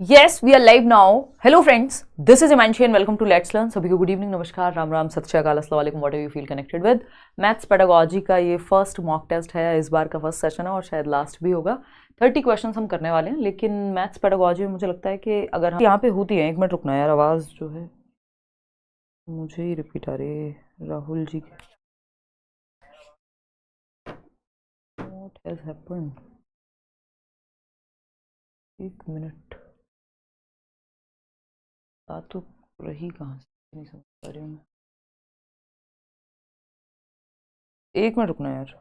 Yes, we are live now. Hello friends, this is Imanshi and welcome to Let's Learn. सभी को good evening, नमस्कार, राम राम, सत श्री अकाल, अस्सलाम वालेकुम, what ever you feel connected with. Maths pedagogy का ये फर्स्ट मॉक टेस्ट है, इस बार का फर्स्ट सेशन है और शायद लास्ट भी होगा। 30 क्वेश्चंस हम करने वाले हैं, लेकिन मैथ्स पेडागोजी में मुझे लगता है कि अगर हम यहाँ पे होती है, एक मिनट रुकना यार, आवाज़ जो है मुझे ही रिपीट आ रही है। Rahul ji what has happened, एक मिनट, बात तो रही कहाँ से, नहीं समझ पा रही हूँ मैं। एक मिनट रुकना यार,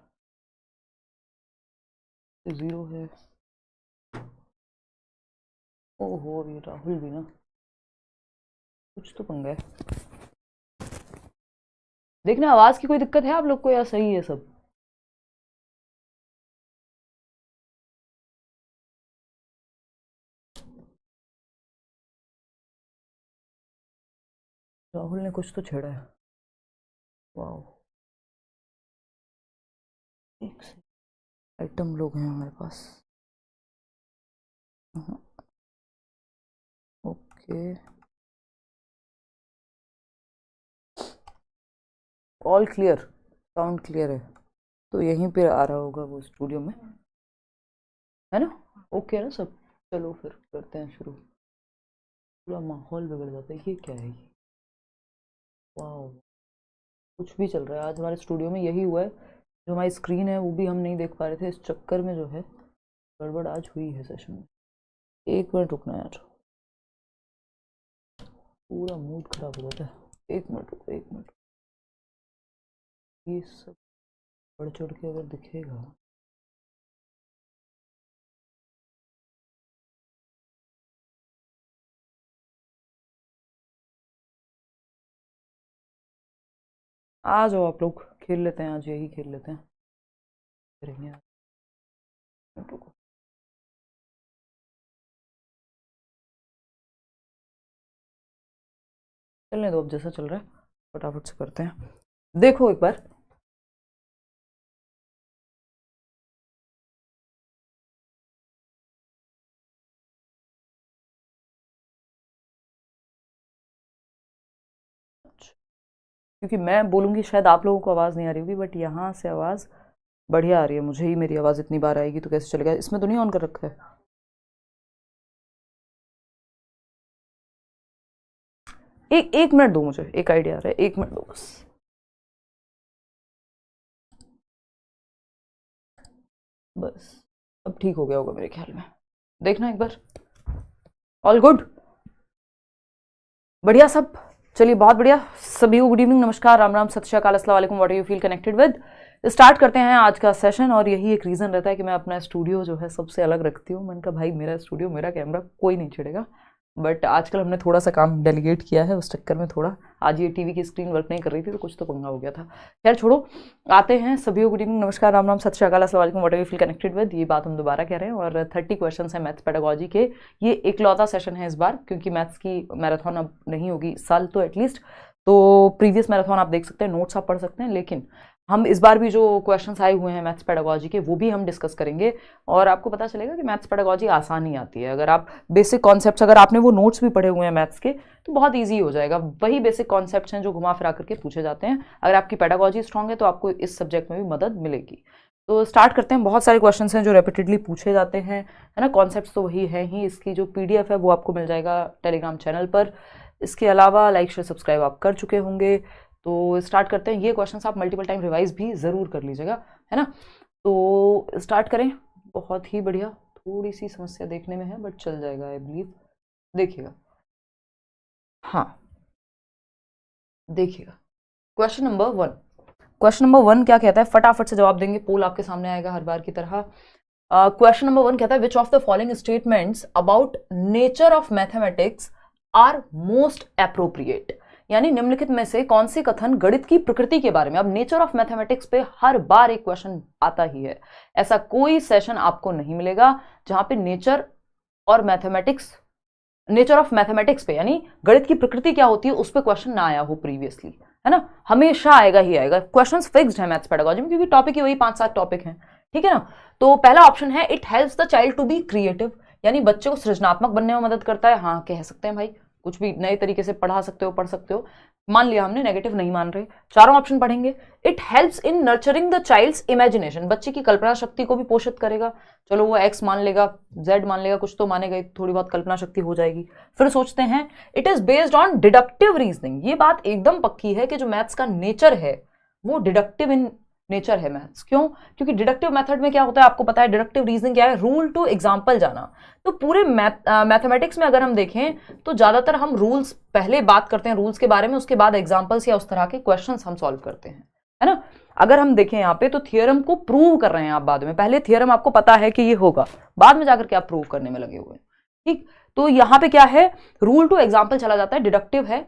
0 है। ओहो, ये राहुल भी ना, कुछ तो पंगा है। देखना आवाज की कोई दिक्कत है आप लोग को या सही है सब? राहुल ने कुछ तो छेड़ा है। वाह, एक से आइटम लोग हैं हमारे पास। Okay, all clear, sound clear है तो यहीं पे आ रहा होगा वो स्टूडियो में, है ना? ओके है ना सब? चलो फिर करते हैं शुरू। पूरा माहौल बिगड़ जाता है, ये क्या है ये? वाह, कुछ भी चल रहा है आज हमारे स्टूडियो में। यही हुआ है, जो हमारी स्क्रीन है वो भी हम नहीं देख पा रहे थे, इस चक्कर में जो है गड़बड़ आज हुई है सेशन में। एक मिनट रुकना यार, पूरा मूड खराब हो जाता है। एक मिनट रुको, एक मिनट। ये सब बढ़ चढ़ के अगर दिखेगा आ जाओ आप लोग, खेल लेते हैं आज, यही खेल लेते हैं, करेंगे आज। रुको, चलने दो, अब जैसा चल रहा है फटाफट से करते हैं। देखो एक बार, क्योंकि मैं बोलूँगी शायद आप लोगों को आवाज़ नहीं आ रही होगी, बट यहाँ से आवाज़ बढ़िया आ रही है मुझे ही। मेरी आवाज़ इतनी बार आएगी तो कैसे चलेगा? इसमें तो नहीं ऑन कर रखा है। एक मिनट दो, मुझे एक आइडिया आ रहा है, एक मिनट दो बस। बस अब ठीक हो गया होगा मेरे ख्याल में, देखना एक बार। ऑल गुड, बढ़िया सब। चलिए बहुत बढ़िया, सभी को गुड इवनिंग, नमस्कार, राम राम, सत श्री अकाल, अस्सलाम वालेकुम, what you feel connected with. Start करते हैं आज का सेशन। और यही एक रीज़न रहता है कि मैं अपना स्टूडियो जो है सबसे अलग रखती हूँ। मैंने कहा भाई मेरा स्टूडियो, मेरा कैमरा, कोई नहीं छेड़ेगा। बट आजकल हमने थोड़ा सा काम डेलीगेट किया है, उस चक्कर में थोड़ा आज ये टीवी की स्क्रीन वर्क नहीं कर रही थी तो कुछ तो पंगा हो गया था। खैर छोड़ो, आते हैं। सभी को गुड इवनिंग, नमस्कार, राम राम, सत श्री अकाल, अस्सलाम वालेकुम, what you feel connected with. ये बात हम दोबारा कह रहे हैं और 30 क्वेश्चन है मैथ्स पेडागोजी के। ये इकलौता सेशन है इस बार, क्योंकि मैथ्स की मैराथन अब नहीं होगी इस साल तो एटलीस्ट। तो प्रीवियस मैराथन आप देख सकते हैं, नोट्स आप पढ़ सकते हैं, लेकिन हम इस बार भी जो क्वेश्चंस आए हुए हैं मैथ्स पेडागोजी के वो भी हम डिस्कस करेंगे। और आपको पता चलेगा कि मैथ्स पेडागोजी आसान ही आती है। अगर आप बेसिक कॉन्सेप्ट्स, अगर आपने वो नोट्स भी पढ़े हुए हैं मैथ्स के, तो बहुत ईजी हो जाएगा। वही बेसिक कॉन्सेप्ट्स हैं जो घुमा फिरा करके पूछे जाते हैं। अगर आपकी पेडागोजी स्ट्रांग है तो आपको इस सब्जेक्ट में भी मदद मिलेगी। तो स्टार्ट करते हैं। बहुत सारे क्वेश्चन हैं जो रेपिटेडली पूछे जाते हैं, है ना। कॉन्सेप्ट्स तो वही है ही। इसकी जो PDF है वो आपको मिल जाएगा टेलीग्राम चैनल पर। इसके अलावा लाइक शेयर सब्सक्राइब आप कर चुके होंगे। तो स्टार्ट करते हैं। ये क्वेश्चंस आप मल्टीपल टाइम रिवाइज भी ज़रूर कर लीजिएगा, है ना। तो स्टार्ट करें। बहुत ही बढ़िया, थोड़ी सी समस्या देखने में है बट चल जाएगा आई बिलीव। देखिएगा, हाँ देखिएगा, क्वेश्चन नंबर 1। क्वेश्चन नंबर 1 क्या कहता है, फटाफट से जवाब देंगे, पोल आपके सामने आएगा हर बार की तरह। क्वेश्चन नंबर 1 कहता है, which of the following statements about nature of mathematics are most appropriate. यानी निम्नलिखित में से कौन से कथन गणित की प्रकृति के बारे में। अब नेचर ऑफ मैथमेटिक्स पे हर बार एक क्वेश्चन आता ही है, ऐसा कोई सेशन आपको नहीं मिलेगा जहां पे नेचर और मैथमेटिक्स, नेचर ऑफ मैथमेटिक्स पे यानी गणित की प्रकृति क्या होती है उस पर क्वेश्चन ना आया हो प्रीवियसली, है ना। हमेशा आएगा ही आएगा। क्वेश्चंस फिक्स्ड है मैथ्स पेडागोजी में, क्योंकि टॉपिक ही वही 5-7 टॉपिक हैं, ठीक है ना। तो पहला ऑप्शन है, it helps the child to be creative. यानी बच्चे को सृजनात्मक बनने में मदद करता है। हाँ, कह सकते हैं भाई कुछ भी नए तरीके से पढ़ा सकते हो, पढ़ सकते हो, मान लिया हमने, नेगेटिव नहीं मान रहे। चारों ऑप्शन पढ़ेंगे। It helps in nurturing the child's imagination, बच्चे की कल्पना शक्ति को भी पोषित करेगा। चलो वो एक्स मान लेगा, जेड मान लेगा, कुछ तो मानेगा, थोड़ी बहुत कल्पना शक्ति हो जाएगी। फिर सोचते हैं, it is based on deductive reasoning, ये बात एकदम पक्की है कि जो मैथ्स का नेचर है वो डिडक्टिव इन नेचर है मैथ्स। क्यों? क्योंकि डिडक्टिव मेथड में क्या होता है आपको पता है, डिडक्टिव रीजनिंग क्या है, रूल टू एग्जांपल जाना। तो पूरे मैथमेटिक्स में अगर हम देखें तो ज्यादातर हम रूल्स पहले बात करते हैं रूल्स के बारे में, उसके बाद एग्जांपल्स या उस तरह के क्वेश्चंस हम सॉल्व करते हैं, है ना। अगर हम देखें यहाँ पे तो थियरम को प्रूव कर रहे हैं आप बाद में, पहले थियरम आपको पता है कि ये होगा, बाद में जाकर के आप प्रूव करने में लगे हुए हैं, ठीक। तो यहाँ पे क्या है, रूल टू एग्जाम्पल चला जाता है, डिडक्टिव है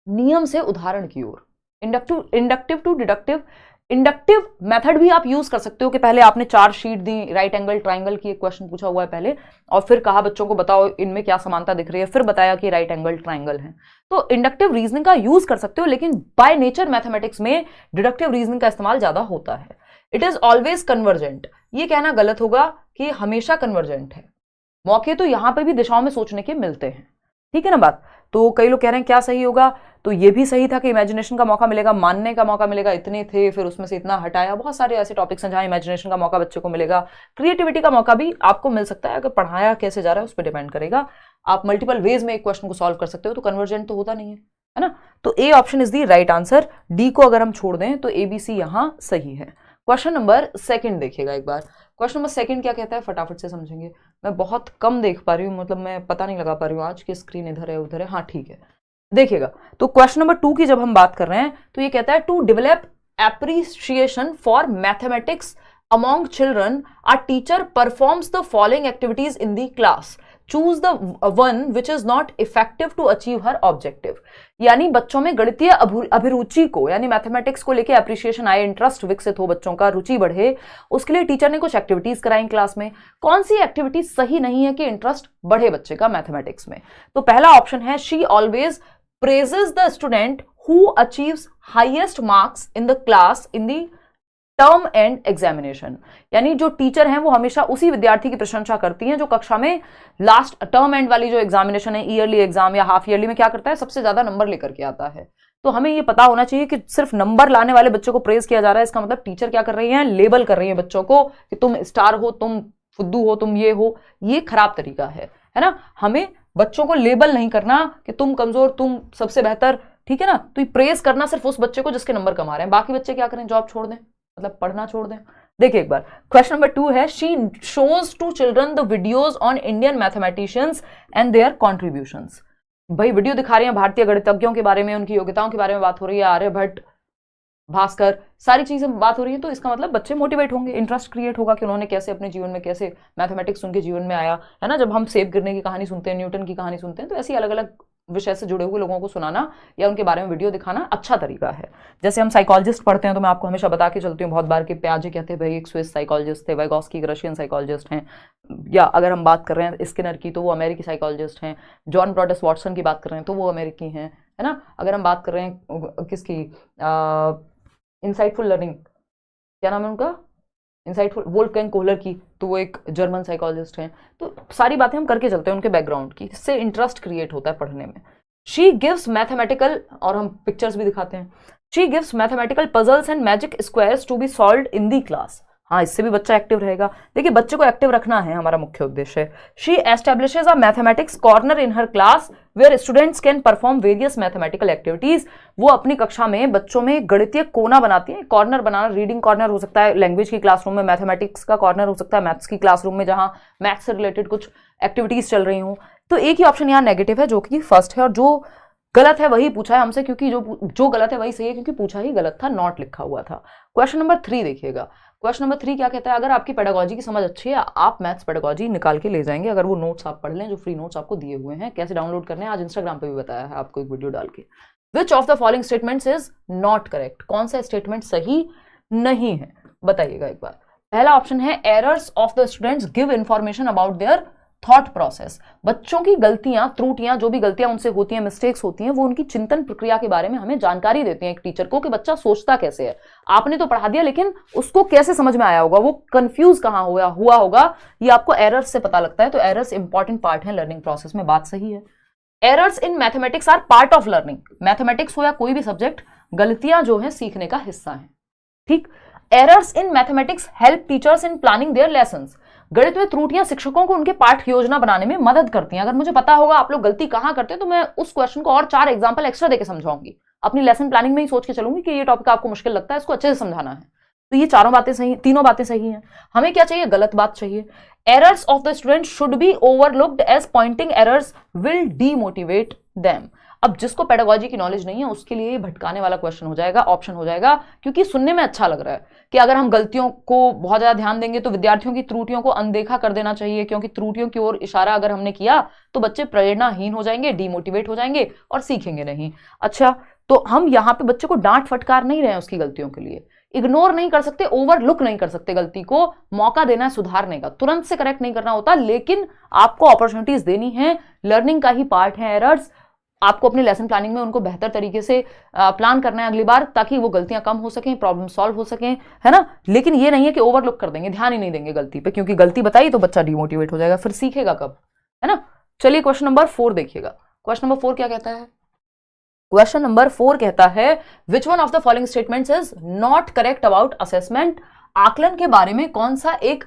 नियम से उदाहरण की ओर, inductive to deductive. Inductive method भी आप यूज कर सकते हो कि पहले आपने 4 शीट दी, राइट एंगल ट्राइंगल की एक क्वेश्चन पूछा हुआ है पहले, और फिर कहा बच्चों को बताओ इनमें क्या समानता दिख रही है, फिर बताया कि राइट एंगल ट्राइंगल है। तो इंडक्टिव रीजनिंग का यूज कर सकते हो, लेकिन बाय नेचर मैथमेटिक्स में डिडक्टिव रीजनिंग का इस्तेमाल ज्यादा होता है। इट इज ऑलवेज कन्वर्जेंट, ये कहना गलत होगा कि हमेशा कन्वर्जेंट है, मौके तो यहां पर भी दिशाओं में सोचने के मिलते हैं, ठीक है ना बात। तो कई लोग कह रहे हैं क्या सही होगा, तो ये भी सही था कि इमेजिनेशन का मौका मिलेगा, मानने का मौका मिलेगा, इतने थे फिर उसमें से इतना हटाया, बहुत सारे ऐसे टॉपिक्स हैं जहां इमेजिनेशन का मौका बच्चे को मिलेगा। क्रिएटिविटी का मौका भी आपको मिल सकता है, अगर पढ़ाया कैसे जा रहा है उस पर डिपेंड करेगा। आप मल्टीपल वेज में एक क्वेश्चन को सॉल्व कर सकते हो, तो कन्वर्जेंट तो होता नहीं है ना। तो A option is the right answer, D को अगर हम छोड़ दें तो ABC यहां सही है। क्वेश्चन नंबर 2 देखिएगा एक बार। क्वेश्चन नंबर 2 क्या कहता है, फटाफट से समझेंगे। मैं बहुत कम देख पा रही हूँ, मतलब मैं पता नहीं लगा पा रही हूँ आज की स्क्रीन इधर है उधर है, हाँ ठीक है, देखिएगा। तो क्वेश्चन नंबर 2 की जब हम बात कर रहे हैं तो ये कहता है to develop appreciation for mathematics among children, a teacher performs the following activities in the class, choose the one which is not effective to achieve her objective. यानी बच्चों में गणितीय अभिरुचि को, यानी मैथमेटिक्स को लेके एप्रिसिएशन आए, इंटरेस्ट विकसित हो, बच्चों का रुचि बढ़े, उसके लिए टीचर ने कुछ एक्टिविटीज कराई क्लास में। कौन सी एक्टिविटी सही नहीं है कि इंटरेस्ट बढ़े बच्चे का मैथमेटिक्स में? तो पहला ऑप्शन है she always praises the student who achieves highest marks in the class in the term and examination. यानी जो टीचर हैं वो हमेशा उसी विद्यार्थी की प्रशंसा करती हैं जो कक्षा में लास्ट टर्म एंड वाली जो एग्जामिनेशन है, ईयरली एग्जाम या हाफ ईयरली में क्या करता है, सबसे ज्यादा नंबर लेकर के आता है। तो हमें ये पता होना चाहिए कि सिर्फ नंबर लाने वाले बच्चों को प्रेज किया जा रहा है, इसका मतलब टीचर क्या कर रही है, लेबल कर रही है बच्चों को कि तुम स्टार हो, तुम फुद्दू हो, तुम ये हो। ये खराब तरीका है ना। हमें बच्चों को लेबल नहीं करना कि तुम कमजोर, तुम सबसे बेहतर, ठीक है ना। तो ये प्रेज करना सिर्फ उस बच्चे को जिसके नंबर कमा रहे हैं, बाकी बच्चे क्या करें, जॉब छोड़ दें, मतलब पढ़ना छोड़ दें। देखिए एक बार क्वेश्चन नंबर 2 है she shows to children the videos on Indian mathematicians and their contributions. भाई वीडियो दिखा रही है भारतीय गणितज्ञों के बारे में, उनकी योग्यताओं के बारे में बात हो रही है, आर्यभट्ट, भास्कर, सारी चीजें बात हो रही है। तो इसका मतलब बच्चे मोटिवेट होंगे, इंटरेस्ट क्रिएट होगा कि उन्होंने कैसे अपने जीवन में, कैसे मैथमेटिक्स उनके जीवन में आया, है ना। जब हम सेब गिरने की कहानी सुनते हैं, न्यूटन की कहानी सुनते हैं, तो ऐसी अलग अलग विषय से जुड़े हुए लोगों को सुनाना या उनके बारे में वीडियो दिखाना अच्छा तरीका है। जैसे हम साइकोलॉजिस्ट पढ़ते हैं तो मैं आपको हमेशा बता के चलती हूँ बहुत बार कि पियाजे कहते हैं भाई एक स्विस साइकोलॉजिस्ट थे, वाइगॉस्की एक रशियन साइकोलॉजिस्ट हैं, या अगर हम बात कर रहे हैं स्किनर की तो वो अमेरिकी साइकोलॉजिस्ट हैं, जॉन ब्रॉडस वॉटसन की बात कर रहे हैं तो वो अमेरिकी हैं, है ना। अगर हम बात कर रहे हैं किसकी, इंसाइटफुल लर्निंग, क्या नाम है उनका, इंसाइटफुल, वोल्फगैंग कोहलर की, तो वो एक जर्मन साइकोलॉजिस्ट हैं। तो सारी बातें हम करके चलते हैं उनके बैकग्राउंड की, इससे इंटरेस्ट क्रिएट होता है पढ़ने में। शी गिव्स मैथमेटिकल, और हम पिक्चर्स भी दिखाते हैं, she gives mathematical puzzles and magic squares to be solved in the class. हाँ, इससे भी बच्चा एक्टिव रहेगा। देखिए बच्चे को एक्टिव रखना है हमारा मुख्य उद्देश्य। She establishes a mathematics corner in her class where students can perform various mathematical activities. वो अपनी कक्षा में बच्चों में गणितीय कोना बनाती है, कॉर्नर बनाना, रीडिंग कॉर्नर हो सकता है लैंग्वेज की क्लासरूम में, मैथमेटिक्स का कॉर्नर हो सकता है मैथ्स की क्लासरूम में जहां मैथ्स से रिलेटेड कुछ एक्टिविटीज चल रही हो। तो एक ही ऑप्शन यहाँ नेगेटिव है जो कि फर्स्ट है, और जो गलत है वही पूछा है हमसे, क्योंकि जो गलत है वही सही है, क्योंकि पूछा ही गलत था, नॉट लिखा हुआ था। क्वेश्चन नंबर 3 देखिएगा। क्वेश्चन नंबर 3 क्या कहता है, अगर आपकी पेडागोजी की समझ अच्छी है आप मैथ्स पेडागोजी निकाल के ले जाएंगे, अगर वो नोट्स आप पढ़ लें जो फ्री नोट्स आपको दिए हुए हैं। कैसे डाउनलोड करने हैं आज इंस्टाग्राम पे भी बताया है आपको एक वीडियो डाल के। विच of the following statements is not correct, कौन सा स्टेटमेंट सही नहीं है, बताइएगा एक बार। पहला ऑप्शन है errors of the students give information about their thought process. बच्चों की गलतियां, त्रुटियां, जो भी गलतियां उनसे होती हैं, मिस्टेक्स होती हैं, वो उनकी चिंतन प्रक्रिया के बारे में हमें जानकारी देते हैं एक टीचर को कि बच्चा सोचता कैसे है। आपने तो पढ़ा दिया, लेकिन उसको कैसे समझ में आया होगा, वो कंफ्यूज कहां हुआ होगा, ये आपको एरर्स से पता लगता है। तो एरर्स इंपॉर्टेंट पार्ट है लर्निंग प्रोसेस में, बात सही है। Errors in mathematics are part of learning. Mathematics हो या कोई भी सब्जेक्ट, गलतियां जो है सीखने का हिस्सा है। ठीक। Errors in mathematics help teachers in planning their lessons. गणित में त्रुटियां शिक्षकों को उनके पाठ योजना बनाने में मदद करती हैं। अगर मुझे पता होगा आप लोग गलती कहां करते हैं, तो मैं उस क्वेश्चन को और 4 एग्जांपल एक्स्ट्रा देके समझाऊंगी। अपनी लेसन प्लानिंग में ही सोच के चलूंगी कि ये टॉपिक आपको मुश्किल लगता है, इसको अच्छे से समझाना है। तो ये चारों बातें सही, तीनों बातें सही हैं। हमें क्या चाहिए? गलत बात चाहिए। Errors of the student should be overlooked as pointing errors will demotivate them. अब जिसको पेडागोजी की नॉलेज नहीं है उसके लिए भटकाने वाला क्वेश्चन हो जाएगा, ऑप्शन हो जाएगा, क्योंकि सुनने में अच्छा लग रहा है कि अगर हम गलतियों को बहुत ज्यादा ध्यान देंगे तो विद्यार्थियों की त्रुटियों को अनदेखा कर देना चाहिए, क्योंकि त्रुटियों की ओर इशारा अगर हमने किया तो बच्चे प्रेरणाहीन हो जाएंगे, डीमोटिवेट हो जाएंगे और सीखेंगे नहीं। अच्छा, तो हम यहाँ पे बच्चे को डांट फटकार नहीं रहे हैं उसकी गलतियों के लिए, इग्नोर नहीं कर सकते, ओवरलुक नहीं कर सकते गलती को, मौका देना है सुधारने का, तुरंत से करेक्ट नहीं करना होता, लेकिन आपको अपॉर्चुनिटीज देनी है। लर्निंग का ही पार्ट है एरर्स। आपको अपने लेसन प्लानिंग में उनको बेहतर तरीके से प्लान करना है अगली बार, ताकि वो गलतियां कम हो सकें, प्रॉब्लम सॉल्व हो सकें, है ना। लेकिन ये नहीं है कि ओवरलुक कर देंगे, ध्यान ही नहीं देंगे गलती पे, क्योंकि गलती बताई तो बच्चा डिमोटिवेट हो जाएगा, फिर सीखेगा कब, है ना। चलिए क्वेश्चन नंबर 4 देखिएगा। क्वेश्चन नंबर 4 क्या कहता है? क्वेश्चन नंबर 4 कहता है विच one of the following statements is not correct about assessment. आकलन के बारे में कौन सा एक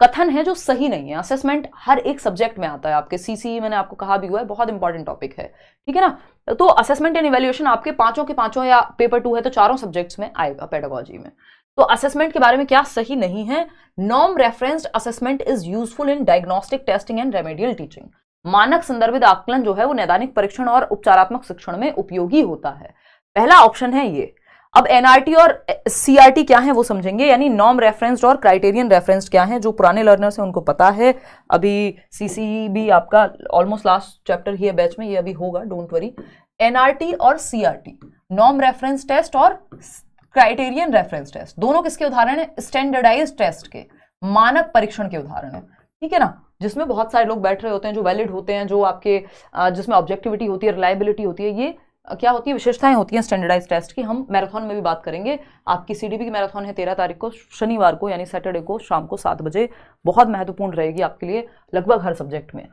कथन है जो सही नहीं है? असेसमेंट हर एक सब्जेक्ट में आता है, आपके सीसी मैंने आपको कहा भी हुआ है, बहुत इंपॉर्टेंट टॉपिक है, ठीक है ना। तो असेसमेंट एंड इवैल्यूएशन आपके पांचों के पांचों, या पेपर 2 है तो चारों सब्जेक्ट्स में आएगा पेडागोजी में। तो असेसमेंट के बारे में क्या सही नहीं है? Norm referenced assessment is useful in diagnostic testing and remedial teaching. मानक संदर्भित आकलन जो है वो नैदानिक परीक्षण और उपचारात्मक शिक्षण में उपयोगी होता है। पहला ऑप्शन है ये। अब एनआरटी और सीआरटी क्या है वो समझेंगे, यानी नॉर्म रेफरेंस्ड और क्राइटेरियन रेफरेंस्ड क्या है। जो पुराने लर्नर्स हैं उनको पता है, अभी सीसी भी आपका ऑलमोस्ट लास्ट चैप्टर ही है बैच में, ये अभी होगा, डोंट वरी। एनआरटी और सीआरटी, नॉर्म रेफरेंस टेस्ट और क्राइटेरियन रेफरेंस टेस्ट, दोनों किसके उदाहरण है? स्टैंडर्डाइज्ड टेस्ट के, मानक परीक्षण के उदाहरण है, ठीक है ना। जिसमें बहुत सारे लोग बैठ रहे होते हैं, जो वैलिड होते हैं, जो आपके जिसमें ऑब्जेक्टिविटी होती है, रिलायबिलिटी होती है, ये क्या होती है? विशेषताएं होती हैं स्टैंडर्डाइज्ड टेस्ट की। हम मैराथन में भी बात करेंगे। आपकी सीडीपी की मैराथन है 13 तारीख को, शनिवार को, यानी सैटरडे को शाम को 7 बजे, बहुत महत्वपूर्ण रहेगी आपके लिए लगभग हर सब्जेक्ट में,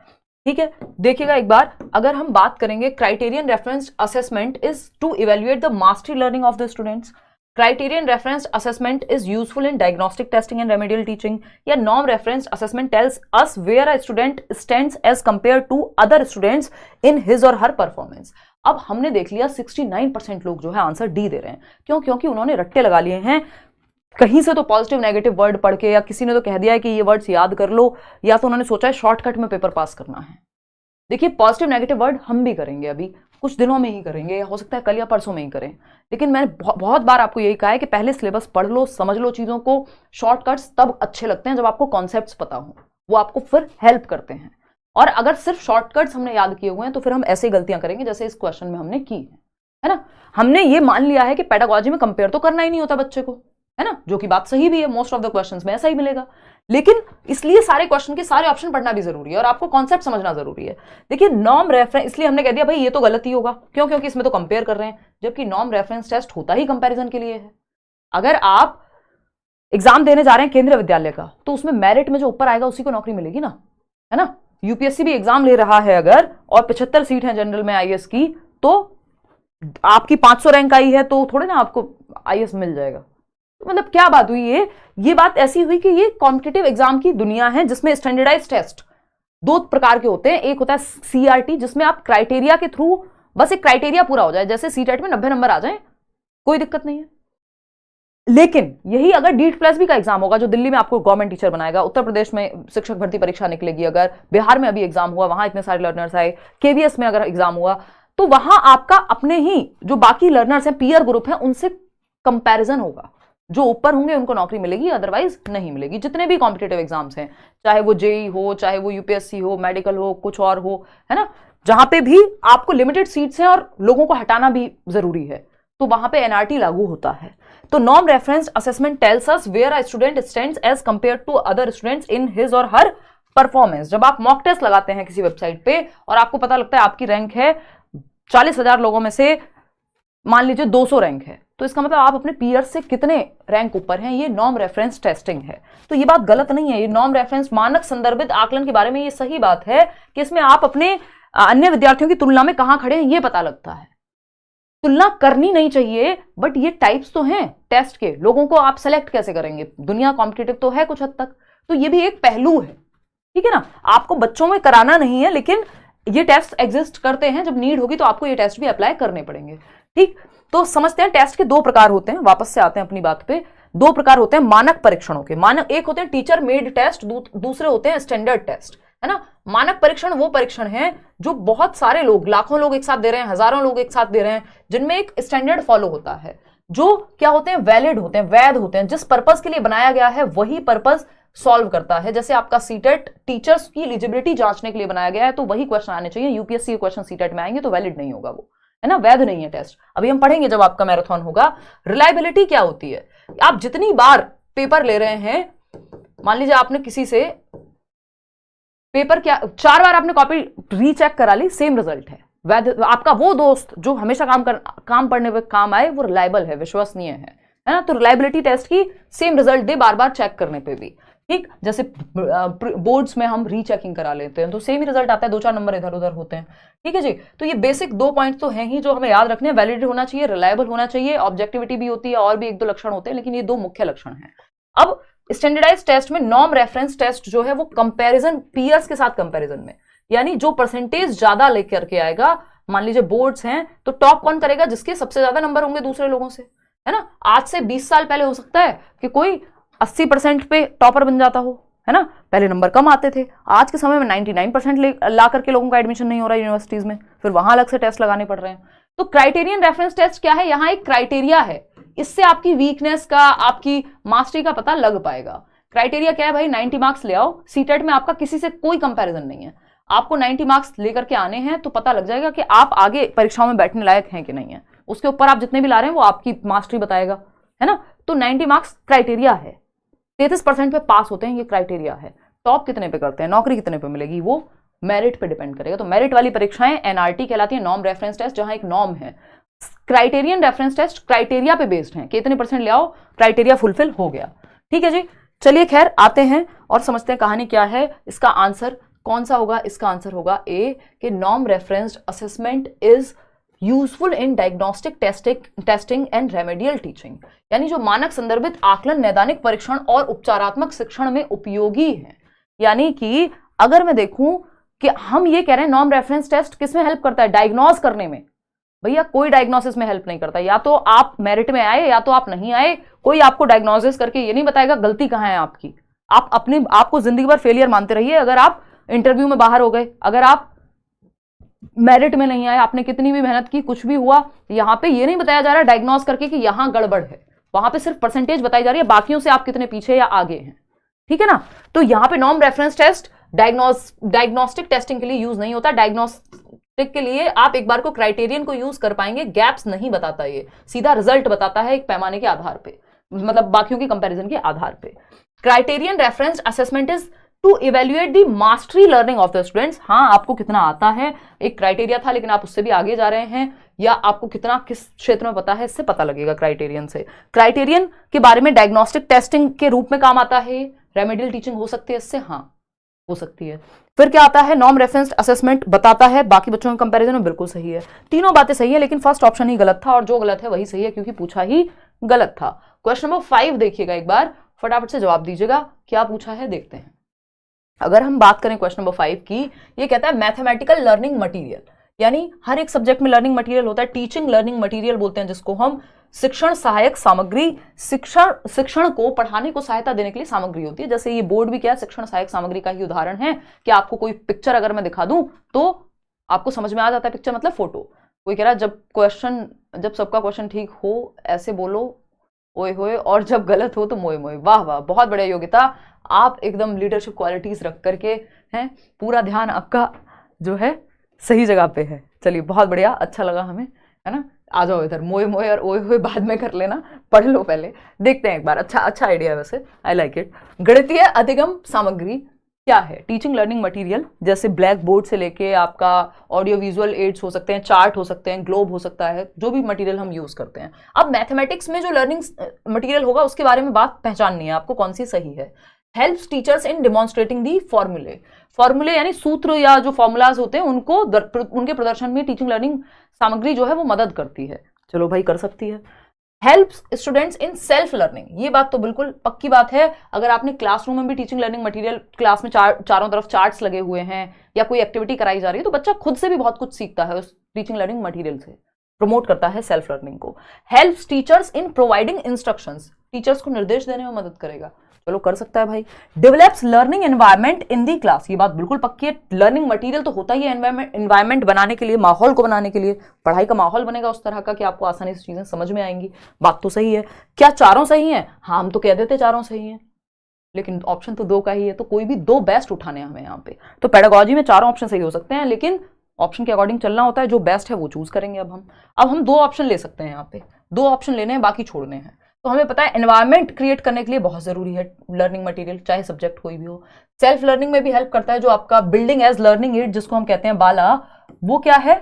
ठीक है। देखिएगा एक बार, अगर हम बात करेंगे criterion referenced assessment is to evaluate the mastery learning of the students. Criterion referenced assessment is useful in diagnostic testing and remedial teaching. या norm referenced assessment tells us where a student stands as compared to other students in his or her performance. अब हमने देख लिया 69% लोग जो है answer D दे रहे हैं। क्यों? क्योंकि उन्होंने रट्टे लगा लिए हैं, कहीं से तो पॉजिटिव नेगेटिव वर्ड पढ़ के, या किसी ने तो कह दिया है कि ये वर्ड्स याद कर लो, या तो उन्होंने सोचा है शॉर्टकट में पेपर पास करना है। देखिए, पॉजिटिव नेगेटिव वर्ड हम भी करेंगे, अभी कुछ दिनों में ही करेंगे, या हो सकता है कल या परसों में ही करें, लेकिन मैंने बहुत बार आपको यही कहा है कि पहले सिलेबस पढ़ लो, समझ लो चीज़ों को। शॉर्टकट्स तब अच्छे लगते हैं जब आपको कॉन्सेप्ट्स पता हो, वो आपको फिर हेल्प करते हैं। और अगर सिर्फ शॉर्टकट्स हमने याद किए हुए हैं तो फिर हम ऐसे गलतियां करेंगे जैसे इस क्वेश्चन में हमने की है ना। हमने ये मान लिया है कि पेडागोजी में कंपेयर तो करना ही नहीं होता बच्चे को, है ना, जो कि बात सही भी है, मोस्ट ऑफ द क्वेश्चंस में ऐसा ही मिलेगा। लेकिन इसलिए सारे क्वेश्चन के सारे ऑप्शन पढ़ना भी जरूरी है और आपको कॉन्सेप्ट समझना जरूरी है। देखिए, नॉर्म रेफरेंस, इसलिए हमने कह दिया भाई ये तो गलत ही होगा, क्यों? क्योंकि इसमें तो कंपेयर कर रहे हैं, जबकि नॉर्म रेफरेंस टेस्ट होता ही कंपैरिजन के लिए है। अगर आप एग्जाम देने जा रहे हैं केंद्रीय विद्यालय का, तो उसमें मेरिट में जो ऊपर आएगा उसी को नौकरी मिलेगी ना, है ना। यूपीएससी भी एग्जाम ले रहा है अगर, और 75 सीट है जनरल में आईएएस की, तो आपकी 500 रैंक आई है तो थोड़े ना आपको आईएएस मिल जाएगा। मतलब क्या बात हुई? ये बात ऐसी हुई कि ये कॉम्पिटिटिव एग्जाम की दुनिया है जिसमें स्टैंडर्डाइज टेस्ट 2 प्रकार के होते हैं। एक होता है सीआरटी, जिसमें आप क्राइटेरिया के थ्रू, बस एक क्राइटेरिया पूरा हो जाए, जैसे सीटेट में 90 नंबर आ जाए, कोई दिक्कत नहीं है। लेकिन यही अगर डीट प्लस भी का एग्जाम होगा, जो दिल्ली में आपको गवर्नमेंट टीचर बनाएगा, उत्तर प्रदेश में शिक्षक भर्ती परीक्षा निकलेगी, अगर बिहार में अभी एग्जाम हुआ, वहां इतने सारे लर्नर्स आए, केवीएस में अगर एग्जाम हुआ, तो वहां आपका अपने ही जो बाकी लर्नर्स हैं, पीयर ग्रुप हैं, उनसे कंपैरिजन होगा। जो ऊपर होंगे उनको नौकरी मिलेगी, अदरवाइज नहीं मिलेगी। जितने भी कॉम्पिटिटिव एग्जाम्स हैं, चाहे वो जेई हो, चाहे वो यूपीएससी हो, मेडिकल हो, कुछ और हो, है ना, जहां पे भी आपको लिमिटेड सीट्स हैं और लोगों को हटाना भी जरूरी है, तो वहां पे एनआरटी लागू होता है। तो norm referenced assessment tells us where a student stands as compared to other students in his or her performance, जब आप मॉक टेस्ट लगाते हैं किसी वेबसाइट पे और आपको पता लगता है आपकी रैंक है 40,000 लोगों में से मान लीजिए 200 रैंक है, तो इसका मतलब आप अपने पीयर से कितने रैंक ऊपर हैं, ये नॉर्म रेफरेंस टेस्टिंग है। तो ये बात गलत नहीं है, ये नॉर्म रेफरेंस मानक संदर्भित आकलन के बारे में ये सही बात है कि इसमें आप अपने अन्य विद्यार्थियों की तुलना में कहां खड़े हैं ये पता लगता है। तुलना करनी नहीं चाहिए, बट ये टाइप्स तो हैं टेस्ट के, लोगों को आप सेलेक्ट कैसे करेंगे, दुनिया कॉम्पिटिटिव तो है कुछ हद तक, तो ये भी एक पहलू है, ठीक है ना। आपको बच्चों में कराना नहीं है, लेकिन ये टेस्ट एग्जिस्ट करते हैं, जब नीड होगी तो आपको ये टेस्ट भी अप्लाई करने पड़ेंगे, ठीक। तो समझते हैं टेस्ट के दो प्रकार होते हैं, वापस से आते हैं अपनी बात पे। दो प्रकार होते हैं मानक परीक्षणों के। मानक एक होते हैं टीचर मेड टेस्ट, दूसरे होते हैं स्टैंडर्ड टेस्ट, है ना। मानक परीक्षण वो परीक्षण है जो बहुत सारे लोग, लाखों लोग एक साथ दे रहे हैं, हजारों लोग एक साथ दे रहे हैं, जिनमें एक स्टैंडर्ड फॉलो होता है, जो क्या होते हैं, वैलिड होते हैं, वैध होते हैं, जिस पर्पज के लिए बनाया गया है वही पर्पज सॉल्व करता है। जैसे आपका सीटेट टीचर्स की एलिजिबिलिटी जांचने के लिए बनाया गया है, तो वही क्वेश्चन आने चाहिए। यूपीएससी के क्वेश्चन सीटेट में आएंगे तो वैलिड नहीं होगा वो, है ना, वैध नहीं है टेस्ट। अभी हम पढ़ेंगे जब आपका मैराथन होगा। रिलायबिलिटी क्या होती है, आप जितनी बार पेपर ले रहे हैं, मान लीजिए आपने किसी से पेपर 4 बार आपने कॉपी रीचेक करा ली, सेम रिजल्ट है, वैध, आपका वो दोस्त जो हमेशा काम पढ़ने पे काम आए वो रिलायबल है, विश्वसनीय है ना। तो रिलायबिलिटी टेस्ट की सेम रिजल्ट दे बार बार चेक करने पे भी, ठीक। जैसे बोर्ड्स में हम रीचेकिंग करा लेते हैं तो सेम ही रिजल्ट आता है, 2-4 नंबर इधर उधर होते हैं, ठीक है जी। तो ये बेसिक 2 पॉइंट तो हैं ही जो हमें याद रखने हैं। वैलिडिटी होना चाहिए, रिलायबल होना चाहिए, ऑब्जेक्टिविटी भी होती है, और भी 1-2 लक्षण होते हैं, लेकिन ये 2 मुख्य लक्षण हैं। अब स्टैंडर्डाइज टेस्ट में नॉर्म रेफरेंस टेस्ट जो है वो कंपैरिजन पीयर्स के साथ कंपैरिजन में, यानी जो परसेंटेज ज्यादा लेकर के आएगा, मान लीजिए बोर्ड्स हैं तो टॉप कौन करेगा, जिसके सबसे ज्यादा नंबर होंगे दूसरे लोगों से, है ना। आज से 20 साल पहले हो सकता है कि कोई 80% पे टॉपर बन जाता हो, है ना, पहले नंबर कम आते थे। आज के समय में 99% ला करके लोगों का एडमिशन नहीं हो रहा है यूनिवर्सिटीज में, फिर वहां अलग से टेस्ट लगाने पड़ रहे हैं। तो क्राइटेरियन रेफरेंस टेस्ट क्या है, यहां एक क्राइटेरिया है, इससे आपकी वीकनेस का, आपकी मास्टरी का पता लग पाएगा। क्राइटेरिया क्या है भाई, 90 मार्क्स ले आओ, सीटेट में आपका किसी से कोई कंपैरिजन नहीं है, आपको 90 मार्क्स लेकर के आने हैं, तो पता लग जाएगा कि आप आगे परीक्षाओं में बैठने लायक हैं कि नहीं है। उसके ऊपर आप जितने भी ला रहे हैं वो आपकी मास्टरी बताएगा, है ना। तो 90 मार्क्स क्राइटेरिया है, 33% पे पास होते हैं, ये क्राइटेरिया है। टॉप कितने पे करते हैं, नौकरी कितने पे मिलेगी, वो मेरिट पे डिपेंड करेगा। तो मेरिट वाली परीक्षाएं एनआरटी कहलाती है, नॉर्म रेफरेंस टेस्ट, जहां एक नॉर्म है। क्राइटेरियन रेफरेंस टेस्ट क्राइटेरिया पे बेस्ड है, कितने परसेंट ले आओ, क्राइटेरिया फुलफिल हो गया, ठीक है जी। चलिए खैर आते हैं और समझते हैं कहानी क्या है। इसका आंसर कौन सा होगा, इसका आंसर होगा ए, कि norm referenced assessment is useful in diagnostic testing and remedial teaching, यानी जो मानक संदर्भित आकलन नैदानिक परीक्षण और उपचारात्मक शिक्षण में उपयोगी है। यानी कि अगर मैं देखूं कि हम ये कह रहे हैं नॉर्म रेफरेंस टेस्ट किसमें हेल्प करता है, डायग्नोज करने में, भैया कोई डायग्नोसिस में हेल्प नहीं करता। या तो आप मेरिट में आए या तो आप नहीं आए, कोई आपको डायग्नोसिस करके ये नहीं बताएगा गलती कहां है आपकी। आप अपने आपको जिंदगी भर फेलियर मानते रहिए। अगर आप इंटरव्यू में बाहर हो गए, अगर आप मेरिट में नहीं आए, आपने कितनी भी मेहनत की, कुछ भी हुआ, यहां पे ये नहीं बताया जा रहा डायग्नोस करके कि यहां गड़बड़ है, वहां पे सिर्फ परसेंटेज बताई जा रही है, बाकियों से आप कितने पीछे या आगे हैं, ठीक है ना। तो यहां पे norm reference test diagnostic testing के लिए यूज नहीं होता। डायग्नोस्टिक के लिए आप एक बार को क्राइटेरियन को यूज कर पाएंगे, गैप्स नहीं बताता, ये सीधा रिजल्ट बताता है एक पैमाने के आधार पे, मतलब बाकियों की कंपैरिजन के आधार पे। Criterion reference assessment is to evaluate the mastery learning of the students. हाँ, आपको कितना आता है एक क्राइटेरिया था, लेकिन आप उससे भी आगे जा रहे हैं, या आपको कितना किस क्षेत्र में पता है, इससे पता लगेगा क्राइटेरियन से। क्राइटेरियन के बारे में डायग्नोस्टिक टेस्टिंग के रूप में काम आता है, रेमेडियल टीचिंग हो सकती है इससे, हाँ हो सकती है। फिर क्या आता है, नॉर्म रेफरेंस असेसमेंट बताता है बाकी बच्चों के कंपैरिजन में, बिल्कुल सही है, तीनों बातें सही है, लेकिन फर्स्ट ऑप्शन ही गलत था, और जो गलत है वही सही है क्योंकि पूछा ही गलत था। क्वेश्चन नंबर 5 देखिएगा एक बार, फटाफट से जवाब दीजिएगा, क्या पूछा है देखते हैं। अगर हम बात करें क्वेश्चन नंबर 5 की, ये कहता है मैथमेटिकल लर्निंग मटेरियल, यानी हर एक सब्जेक्ट में लर्निंग मटेरियल होता है, टीचिंग लर्निंग मटेरियल बोलते हैं जिसको हम। शिक्षण सहायक सामग्री, शिक्षण को पढ़ाने को सहायता देने के लिए सामग्री होती है। जैसे ये बोर्ड भी क्या है, शिक्षण सहायक सामग्री का ही उदाहरण है कि आपको कोई पिक्चर अगर मैं दिखा दूं तो आपको समझ में आ जाता है, पिक्चर मतलब फोटो। कोई कह रहा है जब सबका क्वेश्चन ठीक हो ऐसे बोलो ओए होए, और जब गलत हो तो मोए मोए। वाह वाह, बहुत बढ़िया योग्यता, आप एकदम लीडरशिप क्वालिटीज रख करके हैं, पूरा ध्यान आपका जो है सही जगह पे है। चलिए बहुत बढ़िया, अच्छा लगा हमें, है ना। आ जाओ इधर, मोए मोए और ओए होए बाद में कर लेना, पढ़ लो पहले, देखते हैं एक बार। अच्छा आइडिया है वैसे, आई लाइक इट। गणितीय अधिगम सामग्री क्या है टीचिंग लर्निंग मटेरियल, जैसे ब्लैक बोर्ड से लेके आपका ऑडियो विजुअल एड्स हो सकते हैं, चार्ट हो सकते हैं, ग्लोब हो सकता है, जो भी मटेरियल हम यूज करते हैं। अब मैथमेटिक्स में जो लर्निंग मटेरियल होगा उसके बारे में बात पहचाननी है आपको, कौन सी सही है। हेल्प्स टीचर्स इन डिमॉन्स्ट्रेटिंग दी फॉर्मूले यानी सूत्र या जो फॉर्मूलाज होते हैं उनको उनके प्रदर्शन में टीचिंग लर्निंग सामग्री जो है वो मदद करती है। चलो भाई कर सकती है। Helps students in self learning, ये बात तो बिल्कुल पक्की बात है। अगर आपने क्लासरूम में भी टीचिंग लर्निंग मटेरियल, क्लास में चारों तरफ चार्ट्स लगे हुए हैं या कोई एक्टिविटी कराई जा रही है तो बच्चा खुद से भी बहुत कुछ सीखता है उस टीचिंग लर्निंग मटेरियल से, प्रमोट करता है सेल्फ लर्निंग को। Helps teachers in providing instructions, teachers को निर्देश देने में मदद करेगा। चलो कर सकता है भाई। Develops learning environment in the class, ये बात बिल्कुल पक्की है। लर्निंग मटेरियल तो होता ही है एनवायरनमेंट बनाने के लिए, माहौल को बनाने के लिए। पढ़ाई का माहौल बनेगा उस तरह का कि आपको आसानी से चीजें समझ में आएंगी। बात तो सही है। क्या चारों सही हैं? हाँ, हम तो कह देते चारों सही हैं, लेकिन ऑप्शन तो 2 का ही है, तो कोई भी 2 बेस्ट उठाने हमें यहाँ पे। तो पेडागोजी में चारों ऑप्शन सही हो सकते हैं, लेकिन ऑप्शन के अकॉर्डिंग चलना होता है, जो बेस्ट है वो चूज करेंगे। अब हम 2 ऑप्शन ले सकते हैं, यहाँ पे 2 ऑप्शन लेने हैं, बाकी छोड़ने हैं। तो हमें पता है एनवायरनमेंट क्रिएट करने के लिए बहुत जरूरी है लर्निंग मटेरियल, चाहे सब्जेक्ट कोई भी हो। सेल्फ लर्निंग में भी हेल्प करता है, जो आपका बिल्डिंग एज लर्निंग एड जिसको हम कहते हैं बाला, वो क्या है?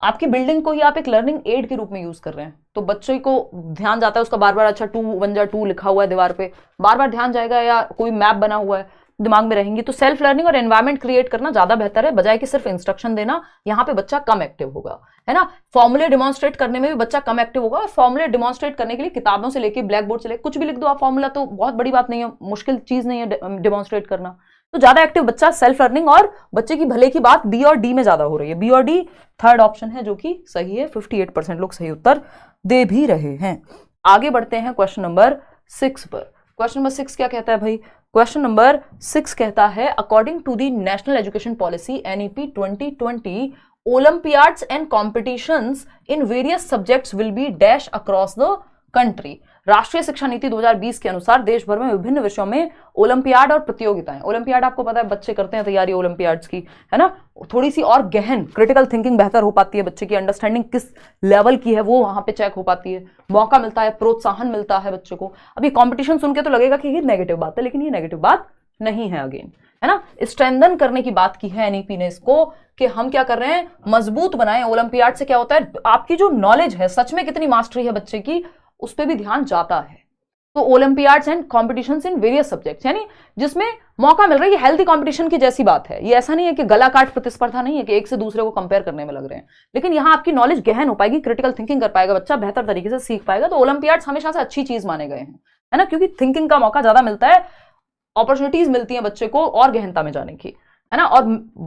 आपकी बिल्डिंग को ही आप एक लर्निंग एड के रूप में यूज कर रहे हैं, तो बच्चे को ध्यान जाता है उसका बार बार, अच्छा 2 1 जा 2 लिखा हुआ है दीवार पे, बार बार ध्यान जाएगा, या कोई मैप बना हुआ है दिमाग में रहेंगी। तो सेल्फ लर्निंग और एनवायरनमेंट क्रिएट करना ज्यादा बेहतर है, बजाय कि सिर्फ इंस्ट्रक्शन देना। यहाँ पे बच्चा कम एक्टिव होगा, है ना। फॉर्मूले डिमॉन्स्ट्रेट करने में भी बच्चा कम एक्टिव होगा, और फॉर्मूले डिमॉन्स्ट्रेट करने के लिए किताबों से लेके ब्लैक बोर्ड से लेके कुछ भी लिख दो आप फॉर्मूला, तो बहुत बड़ी बात नहीं है, मुश्किल चीज नहीं है डिमॉन्स्ट्रेट करना। तो ज्यादा एक्टिव बच्चा सेल्फ लर्निंग, और बच्चे की भले की बात बी और डी में ज्यादा हो रही है। बी और डी थर्ड ऑप्शन है जो कि सही है। 58% लोग सही उत्तर दे भी रहे हैं। आगे बढ़ते हैं क्वेश्चन नंबर 6 पर। क्वेश्चन नंबर 6 क्या कहता है भाई? क्वेश्चन नंबर 6 कहता है, according to the national education policy NEP 2020, olympiads and competitions in various subjects will be dash across the country. राष्ट्रीय शिक्षा नीति 2020 के अनुसार देश भर में विभिन्न विषयों में ओलंपियाड और प्रतियोगिताएं, ओलंपियाड आपको पता है बच्चे करते हैं तैयारी ओलंपियाड्स की, है ना, थोड़ी सी और गहन क्रिटिकल थिंकिंग बेहतर हो पाती है, बच्चे की अंडरस्टैंडिंग किस लेवल की है वो वहां पे चेक हो पाती है, मौका मिलता है, प्रोत्साहन मिलता है बच्चे को। अब ये कॉम्पिटिशन सुन के तो लगेगा कि ये नेगेटिव बात है, लेकिन ये नेगेटिव बात नहीं है, अगेन, है ना। स्ट्रेंथन करने की बात की है एनईपी ने इसको, कि हम क्या कर रहे हैं, मजबूत बनाएं। ओलंपियाड से क्या होता है, आपकी जो नॉलेज है, सच में कितनी मास्टरी है बच्चे की, उस पर भी ध्यान जाता है। तो Olympiads and competitions in various subjects, यानी जिसमें मौका मिल रहा है, ये हेल्दी कॉम्पिटिशन की जैसी बात है। ये ऐसा नहीं है कि गला काट प्रतिस्पर्धा नहीं है कि एक से दूसरे को कंपेयर करने में लग रहे हैं, लेकिन यहाँ आपकी नॉलेज गहन हो पाएगी, क्रिटिकल थिंकिंग कर पाएगा बच्चा, बेहतर तरीके से सीख पाएगा। तो ओलंपियाड्स हमेशा से अच्छी चीज माने गए हैं, है ना, क्योंकि थिंकिंग का मौका ज्यादा मिलता है, अपॉर्चुनिटीज मिलती हैं बच्चे को और गहनता में जाने की, है ना। और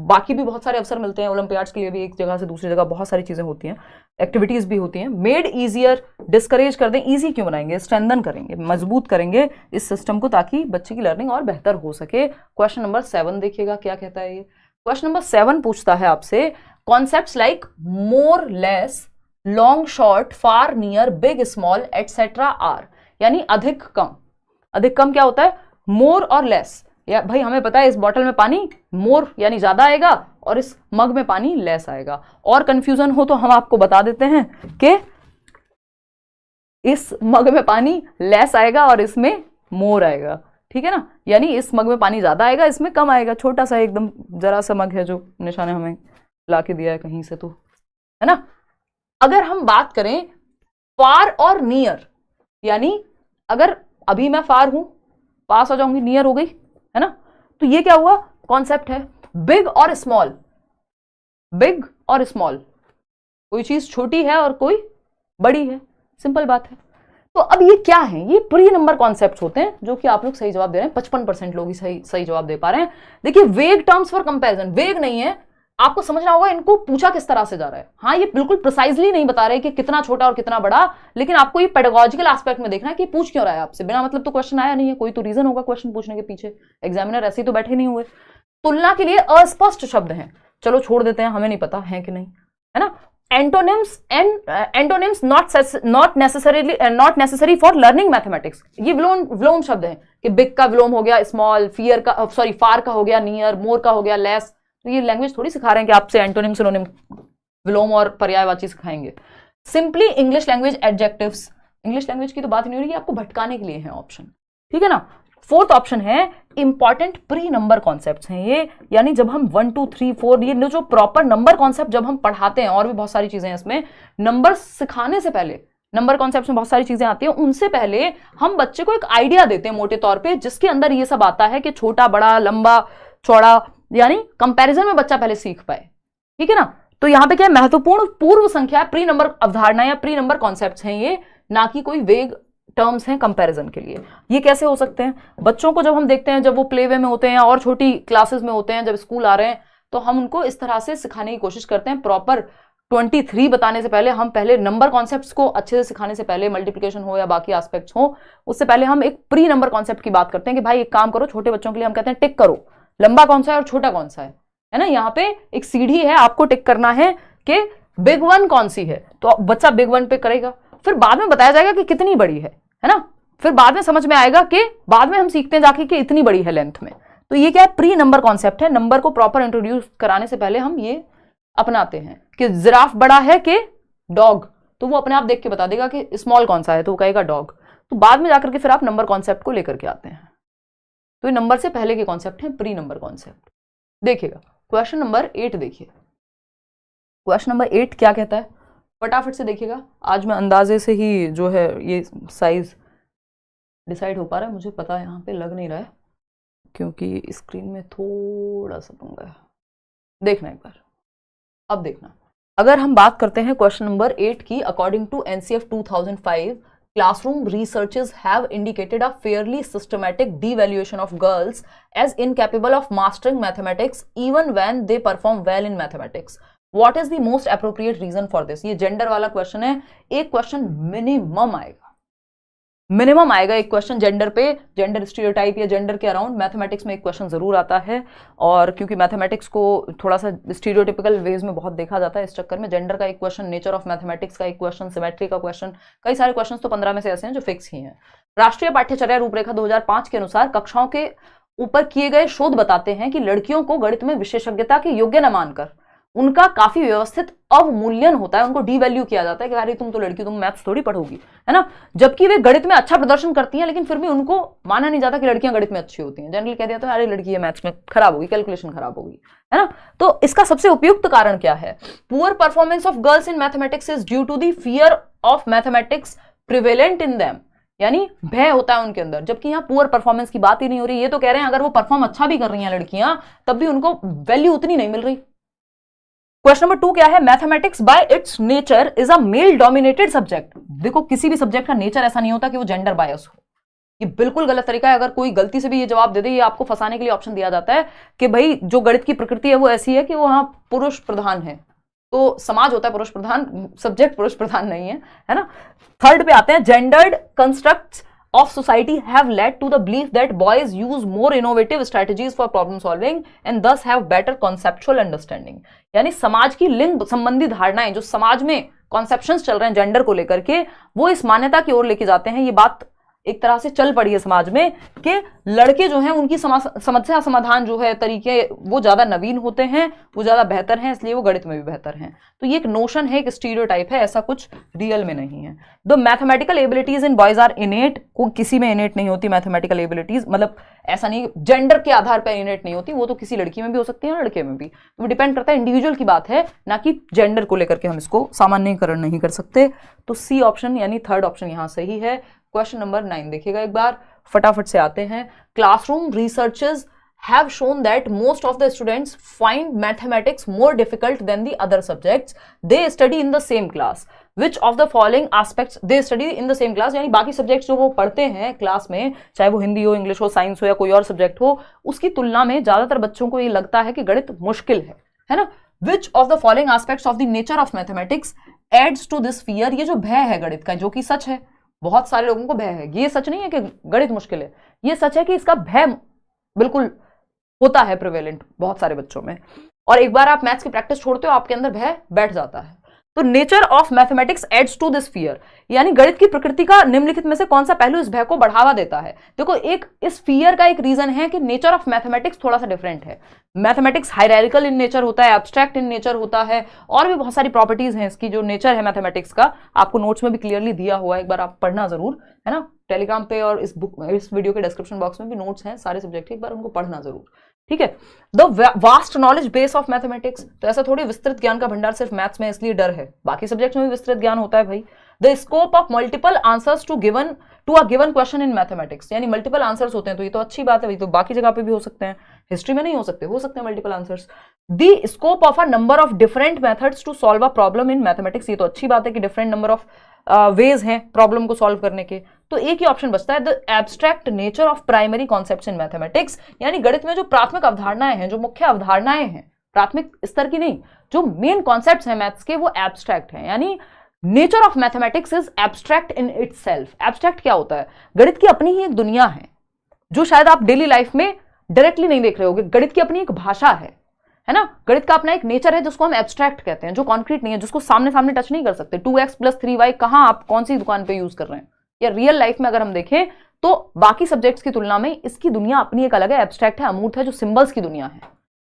बाकी भी बहुत सारे अवसर मिलते हैं ओलंपियाड्स के लिए भी, एक जगह से दूसरी जगह बहुत सारी चीजें होती हैं, एक्टिविटीज भी होती हैं। मेड इजियर, डिस्करेज कर दें, इजी क्यों बनाएंगे, स्ट्रेंथन करेंगे, मजबूत करेंगे इस सिस्टम को, ताकि बच्चे की लर्निंग और बेहतर हो सके। क्वेश्चन नंबर 7 देखिएगा क्या कहता है ये। क्वेश्चन नंबर 7 पूछता है आपसे, concepts like more less, long short, far near, big small etcetera are, यानी अधिक कम। अधिक कम क्या होता है, मोर और लेस। या भाई हमें पता है इस बॉटल में पानी मोर यानी ज्यादा आएगा और इस मग में पानी लेस आएगा। और कंफ्यूजन हो तो हम आपको बता देते हैं कि इस मग में पानी लेस आएगा और इसमें मोर आएगा, ठीक है ना। यानी इस मग में पानी ज्यादा आएगा, इसमें कम आएगा। छोटा सा एकदम जरा सा मग है जो निशा ने हमें ला के दिया है कहीं से, तो है ना। अगर हम बात करें फार और नियर, यानी अगर अभी मैं फार हूं, पास हो जाऊंगी, नियर हो गई, है ना। तो ये क्या हुआ, कॉन्सेप्ट है बिग और स्मॉल। बिग और स्मॉल, कोई चीज छोटी है और कोई बड़ी है, सिंपल बात है। तो अब ये क्या है, ये प्री नंबर कॉन्सेप्ट्स होते हैं, जो कि आप लोग सही जवाब दे रहे हैं। 55% लोग ही सही जवाब दे पा रहे हैं। देखिए, वेग टर्म्स फॉर कंपैरिजन, वेग नहीं है, आपको समझना होगा इनको पूछा किस तरह से जा रहा है। हाँ, ये बिल्कुल प्रिसाइजली नहीं बता रहे कि कितना छोटा और कितना बड़ा, लेकिन आपको ये पेडागोजिकल एस्पेक्ट में देखना है कि पूछ क्यों रहा है आपसे। बिना मतलब तो क्वेश्चन आया नहीं है, कोई तो रीजन होगा क्वेश्चन पूछने के पीछे। एग्जामिनर ऐसे ही तो बैठे नहीं हुए। तुलना के लिए अस्पष्ट शब्द हैं, चलो छोड़ देते हैं, हमें नहीं पता है कि नहीं, है ना। Antonyms not necessary for learning mathematics, ये विलोम शब्द है कि बिग का विलोम हो गया स्मॉल, फार का हो गया नियर, मोर का हो गया लेस। तो ये लैंग्वेज थोड़ी सिखा रहे हैं कि आपसे एंटोनिम, सिनोनिम, विलोम और पर्यायवाची सिखाएंगे। Simply English language adjectives, English language की तो बात नहीं हो रही है, आपको भटकाने के लिए है ऑप्शन, ठीक है ना। 4th ऑप्शन है इंपॉर्टेंट प्री नंबर कॉन्सेप्ट्स हैं ये, यानी जब हम 1 2 3 4 ये जो प्रॉपर नंबर कॉन्सेप्ट जब हम पढ़ाते हैं, और भी बहुत सारी चीजें हैं इसमें, नंबर सिखाने से पहले नंबर कॉन्सेप्ट में बहुत सारी चीजें आती हैं, उनसे पहले हम बच्चे को एक आइडिया देते हैं मोटे तौर पे, जिसके अंदर ये सब आता है कि छोटा बड़ा लंबा चौड़ा, यानी कंपैरिजन में बच्चा पहले सीख पाए, ठीक है ना। तो यहां पे क्या है, महत्वपूर्ण पूर्व संख्या प्री नंबर अवधारणा या प्री नंबर कॉन्सेप्ट्स हैं ये, ना कि कोई वेग टर्म्स हैं कंपैरिजन के लिए। ये कैसे हो सकते हैं, बच्चों को जब हम देखते हैं जब वो प्ले वे में होते हैं और छोटी क्लासेस में होते हैं, जब स्कूल आ रहे हैं, तो हम उनको इस तरह से सिखाने की कोशिश करते हैं। प्रॉपर 23 बताने से पहले हम पहले नंबर कॉन्सेप्ट्स को अच्छे से सिखाने से पहले, मल्टीप्लिकेशन हो या बाकी एस्पेक्ट्स हो, उससे पहले हम एक प्री नंबर कॉन्सेप्ट की बात करते हैं कि भाई एक काम करो, छोटे बच्चों के लिए हम कहते हैं टिक करो, लंबा कौन सा है और छोटा कौन सा है ना। यहाँ पे एक सीढ़ी है, आपको टिक करना है कि बिग वन कौन सी है, तो बच्चा बिग वन पे करेगा, फिर बाद में बताया जाएगा कि कितनी बड़ी है ना, फिर बाद में समझ में आएगा कि बाद में हम सीखते हैं जाके कि इतनी बड़ी है लेंथ में। तो ये क्या है, प्री नंबर कॉन्सेप्ट है। नंबर को प्रॉपर इंट्रोड्यूस कराने से पहले हम ये अपनाते हैं कि जिराफ बड़ा है कि डॉग, तो वो अपने आप देख के बता देगा कि स्मॉल कौन सा है, तो वो कहेगा डॉग। तो बाद में जाकर के फिर आप नंबर कॉन्सेप्ट को लेकर के आते हैं। तो ये नंबर से पहले के कॉन्सेप्ट है, प्री नंबर कॉन्सेप्ट। देखिएगा क्वेश्चन नंबर 8 देखिए, क्वेश्चन नंबर 8 क्या कहता है, फटाफट से देखिएगा। आज मैं अंदाजे से ही जो है ये साइज डिसाइड हो पा रहा है, मुझे पता है यहाँ पे लग नहीं रहा है क्योंकि स्क्रीन में थोड़ा सा पंगा है। देखना एक बार, अब देखना। अगर हम बात करते हैं क्वेश्चन नंबर 8 की, according to NCF 2005, classroom researches have indicated a fairly systematic devaluation of girls as incapable of mastering mathematics even when they perform well in mathematics. What is the most appropriate reason for this? ये gender वाला question है, एक question minimum आएगा एक question gender पे, gender stereotype या gender के around mathematics में एक क्वेश्चन जरूर आता है। और क्योंकि मैथमेटिक्स को थोड़ा सा स्टीरियोटिपिकल वेज में बहुत देखा जाता है, इस चक्कर में जेंडर का एक क्वेश्चन, नेचर ऑफ मैथमेटिक्स का एक क्वेश्चन, सिमेट्री का क्वेश्चन, कई सारे क्वेश्चन तो 15 में से ऐसे हैं जो फिक्स ही हैं। राष्ट्रीय पाठ्यचर्या रूपरेखा 2005 के अनुसार कक्षाओं के ऊपर किए गए शोध बताते हैं कि लड़कियों को गणित में विशेषज्ञता के योग्य न मानकर उनका काफी व्यवस्थित अवमूल्यन होता है, उनको डीवैल्यू किया जाता है कि अरे तुम तो लड़की, तुम मैथ्स थोड़ी पढ़ोगी, है ना। जबकि वे गणित में अच्छा प्रदर्शन करती हैं, लेकिन फिर भी उनको माना नहीं जाता कि लड़कियां गणित में अच्छी होती हैं। जनरली कह दिया तो अरे लड़की है मैथ्स में खराब होगी, कैलकुलेशन खराब होगी, है ना। तो इसका सबसे उपयुक्त कारण क्या है, poor performance of girls in mathematics is due to the fear of mathematics prevalent in them, यानी भय होता है उनके अंदर। जबकि यहाँ पुअर परफॉर्मेंस की बात ही नहीं हो रही, ये तो कह रहे हैं अगर वो परफॉर्म अच्छा भी कर रही हैं लड़कियां, तब भी उनको वैल्यू उतनी नहीं मिल रही। क्वेश्चन नंबर 2 क्या है, mathematics bye it's nature is a male dominated subject. देखो किसी भी सब्जेक्ट का नेचर ऐसा नहीं होता कि वो जेंडर बायस हो, ये बिल्कुल गलत तरीका है। अगर कोई गलती से भी ये जवाब दे दे, ये आपको फंसाने के लिए ऑप्शन दिया जाता है कि भाई जो गणित की प्रकृति है वो ऐसी है कि वो वहां पुरुष प्रधान है, तो समाज होता है पुरुष प्रधान, सब्जेक्ट पुरुष प्रधान नहीं है ना। थर्ड पे आते हैं, gendered constructs of society have led to the belief that boys use more innovative strategies for problem solving and thus have better conceptual understanding। यानी समाज की लिंग संबंधी धारणाएं, जो समाज में कॉन्सेप्शंस चल रहे हैं जेंडर को लेकर के, वो इस मान्यता की ओर लेके जाते हैं। ये बात एक तरह से चल पड़ी है समाज में कि लड़के जो हैं उनकी समस्या समाधान जो है तरीके वो ज्यादा नवीन होते हैं, वो ज्यादा बेहतर हैं, इसलिए वो गणित में भी बेहतर हैं। तो ये एक नोशन है, एक स्टीरियोटाइप है, ऐसा कुछ रियल में नहीं है। The mathematical abilities in boys are innate, को किसी में इनेट नहीं होती मैथमेटिकल एबिलिटीज, मतलब ऐसा नहीं जेंडर के आधार पर इनेट नहीं होती, वो तो किसी लड़की में भी हो सकती है और लड़के में भी, तो डिपेंड करता है, इंडिविजुअल की बात है, ना कि जेंडर को लेकर के हम इसको सामान्यीकरण नहीं कर सकते। तो सी ऑप्शन यानी थर्ड ऑप्शन यहां सही है। क्वेश्चन नंबर 9 देखिएगा एक बार, फटाफट से आते हैं। Classroom researches have shown that most of the students find mathematics more difficult than the other subjects they study in the same class. Which of the following aspects they study in the same class? यानी बाकी subjects जो वो पढ़ते हैं class में, चाहे वो हिंदी हो, इंग्लिश हो, साइंस हो या कोई और सब्जेक्ट हो, उसकी तुलना में ज्यादातर बच्चों को ये लगता है कि गणित मुश्किल है ना। Which of the following aspects of the nature of mathematics adds to this fear? ये जो भय है गणित का, जो कि सच है, बहुत सारे लोगों को भय है, ये सच नहीं है कि गणित मुश्किल है, ये सच है कि इसका भय बिल्कुल होता है प्रिवेलेंट बहुत सारे बच्चों में। और एक बार आप मैथ्स की प्रैक्टिस छोड़ते हो, आपके अंदर भय बैठ जाता है। तो nature of mathematics adds to this fear, यानी गणित की प्रकृति का निम्नलिखित में से कौन सा पहलू इस भय को बढ़ावा देता है। देखो एक इस फियर का एक रीजन है कि नेचर ऑफ मैथमेटिक्स थोड़ा सा डिफरेंट है। मैथमेटिक्स हायरार्किकल इन नेचर होता है, एब्स्ट्रैक्ट इन नेचर होता है, और भी बहुत सारी प्रॉपर्टीज हैं इसकी। जो नेचर है मैथमेटिक्स का आपको नोट्स में भी क्लियरली दिया हुआ है, एक बार आप पढ़ना जरूर, है ना। टेलीग्राम पे और इस वीडियो के डिस्क्रिप्शन बॉक्स में भी नोट्स हैं सारे सब्जेक्ट के, एक बार उनको पढ़ना जरूर, ठीक है। The vast knowledge base of mathematics, तो ऐसा थोड़ी विस्तृत ज्ञान का भंडार सिर्फ मैथ्स में इसलिए डर है, बाकी सब्जेक्ट में भी विस्तृत ज्ञान होता है भाई। The scope of multiple answers to a given question in mathematics, यानी मल्टीपल आंसर्स होते हैं, तो ये तो अच्छी बात है भाई, तो बाकी जगह पे भी हो सकते हैं, हिस्ट्री में नहीं हो सकते हैं multiple answers. The scope of a number of different methods to solve a problem in mathematics, ये तो अच्छी बात है कि डिफरेंट नंबर ऑफ वेज हैं प्रॉब्लम को सॉल्व करने के। तो एक ही ऑप्शन बचता है, the abstract nature of primary concepts in mathematics, यानी गणित में जो प्राथमिक अवधारणाएं हैं, जो मुख्य अवधारणाएं हैं, प्राथमिक स्तर की नहीं, जो मेन कॉन्सेप्ट्स हैं मैथ्स के वो एब्स्ट्रैक्ट हैं, यानी nature of mathematics is abstract in itself. Abstract क्या होता है? गणित की अपनी ही एक दुनिया है जो शायद आप डेली लाइफ में डायरेक्टली नहीं देख रहे होगे। गणित की अपनी एक भाषा है ना। गणित का अपना एक नेचर है जिसको हम एब्स्ट्रैक्ट कहते हैं, जो कॉन्क्रीट नहीं है, जिसको सामने सामने टच नहीं कर सकते। 2x + 3y कहां आप कौन सी दुकान पे यूज कर रहे हैं, या रियल लाइफ में अगर हम देखें तो बाकी सब्जेक्ट्स की तुलना में इसकी दुनिया अपनी एक अलग है, एब्स्ट्रैक्ट है, अमूर्त है, जो सिंबल्स की दुनिया है,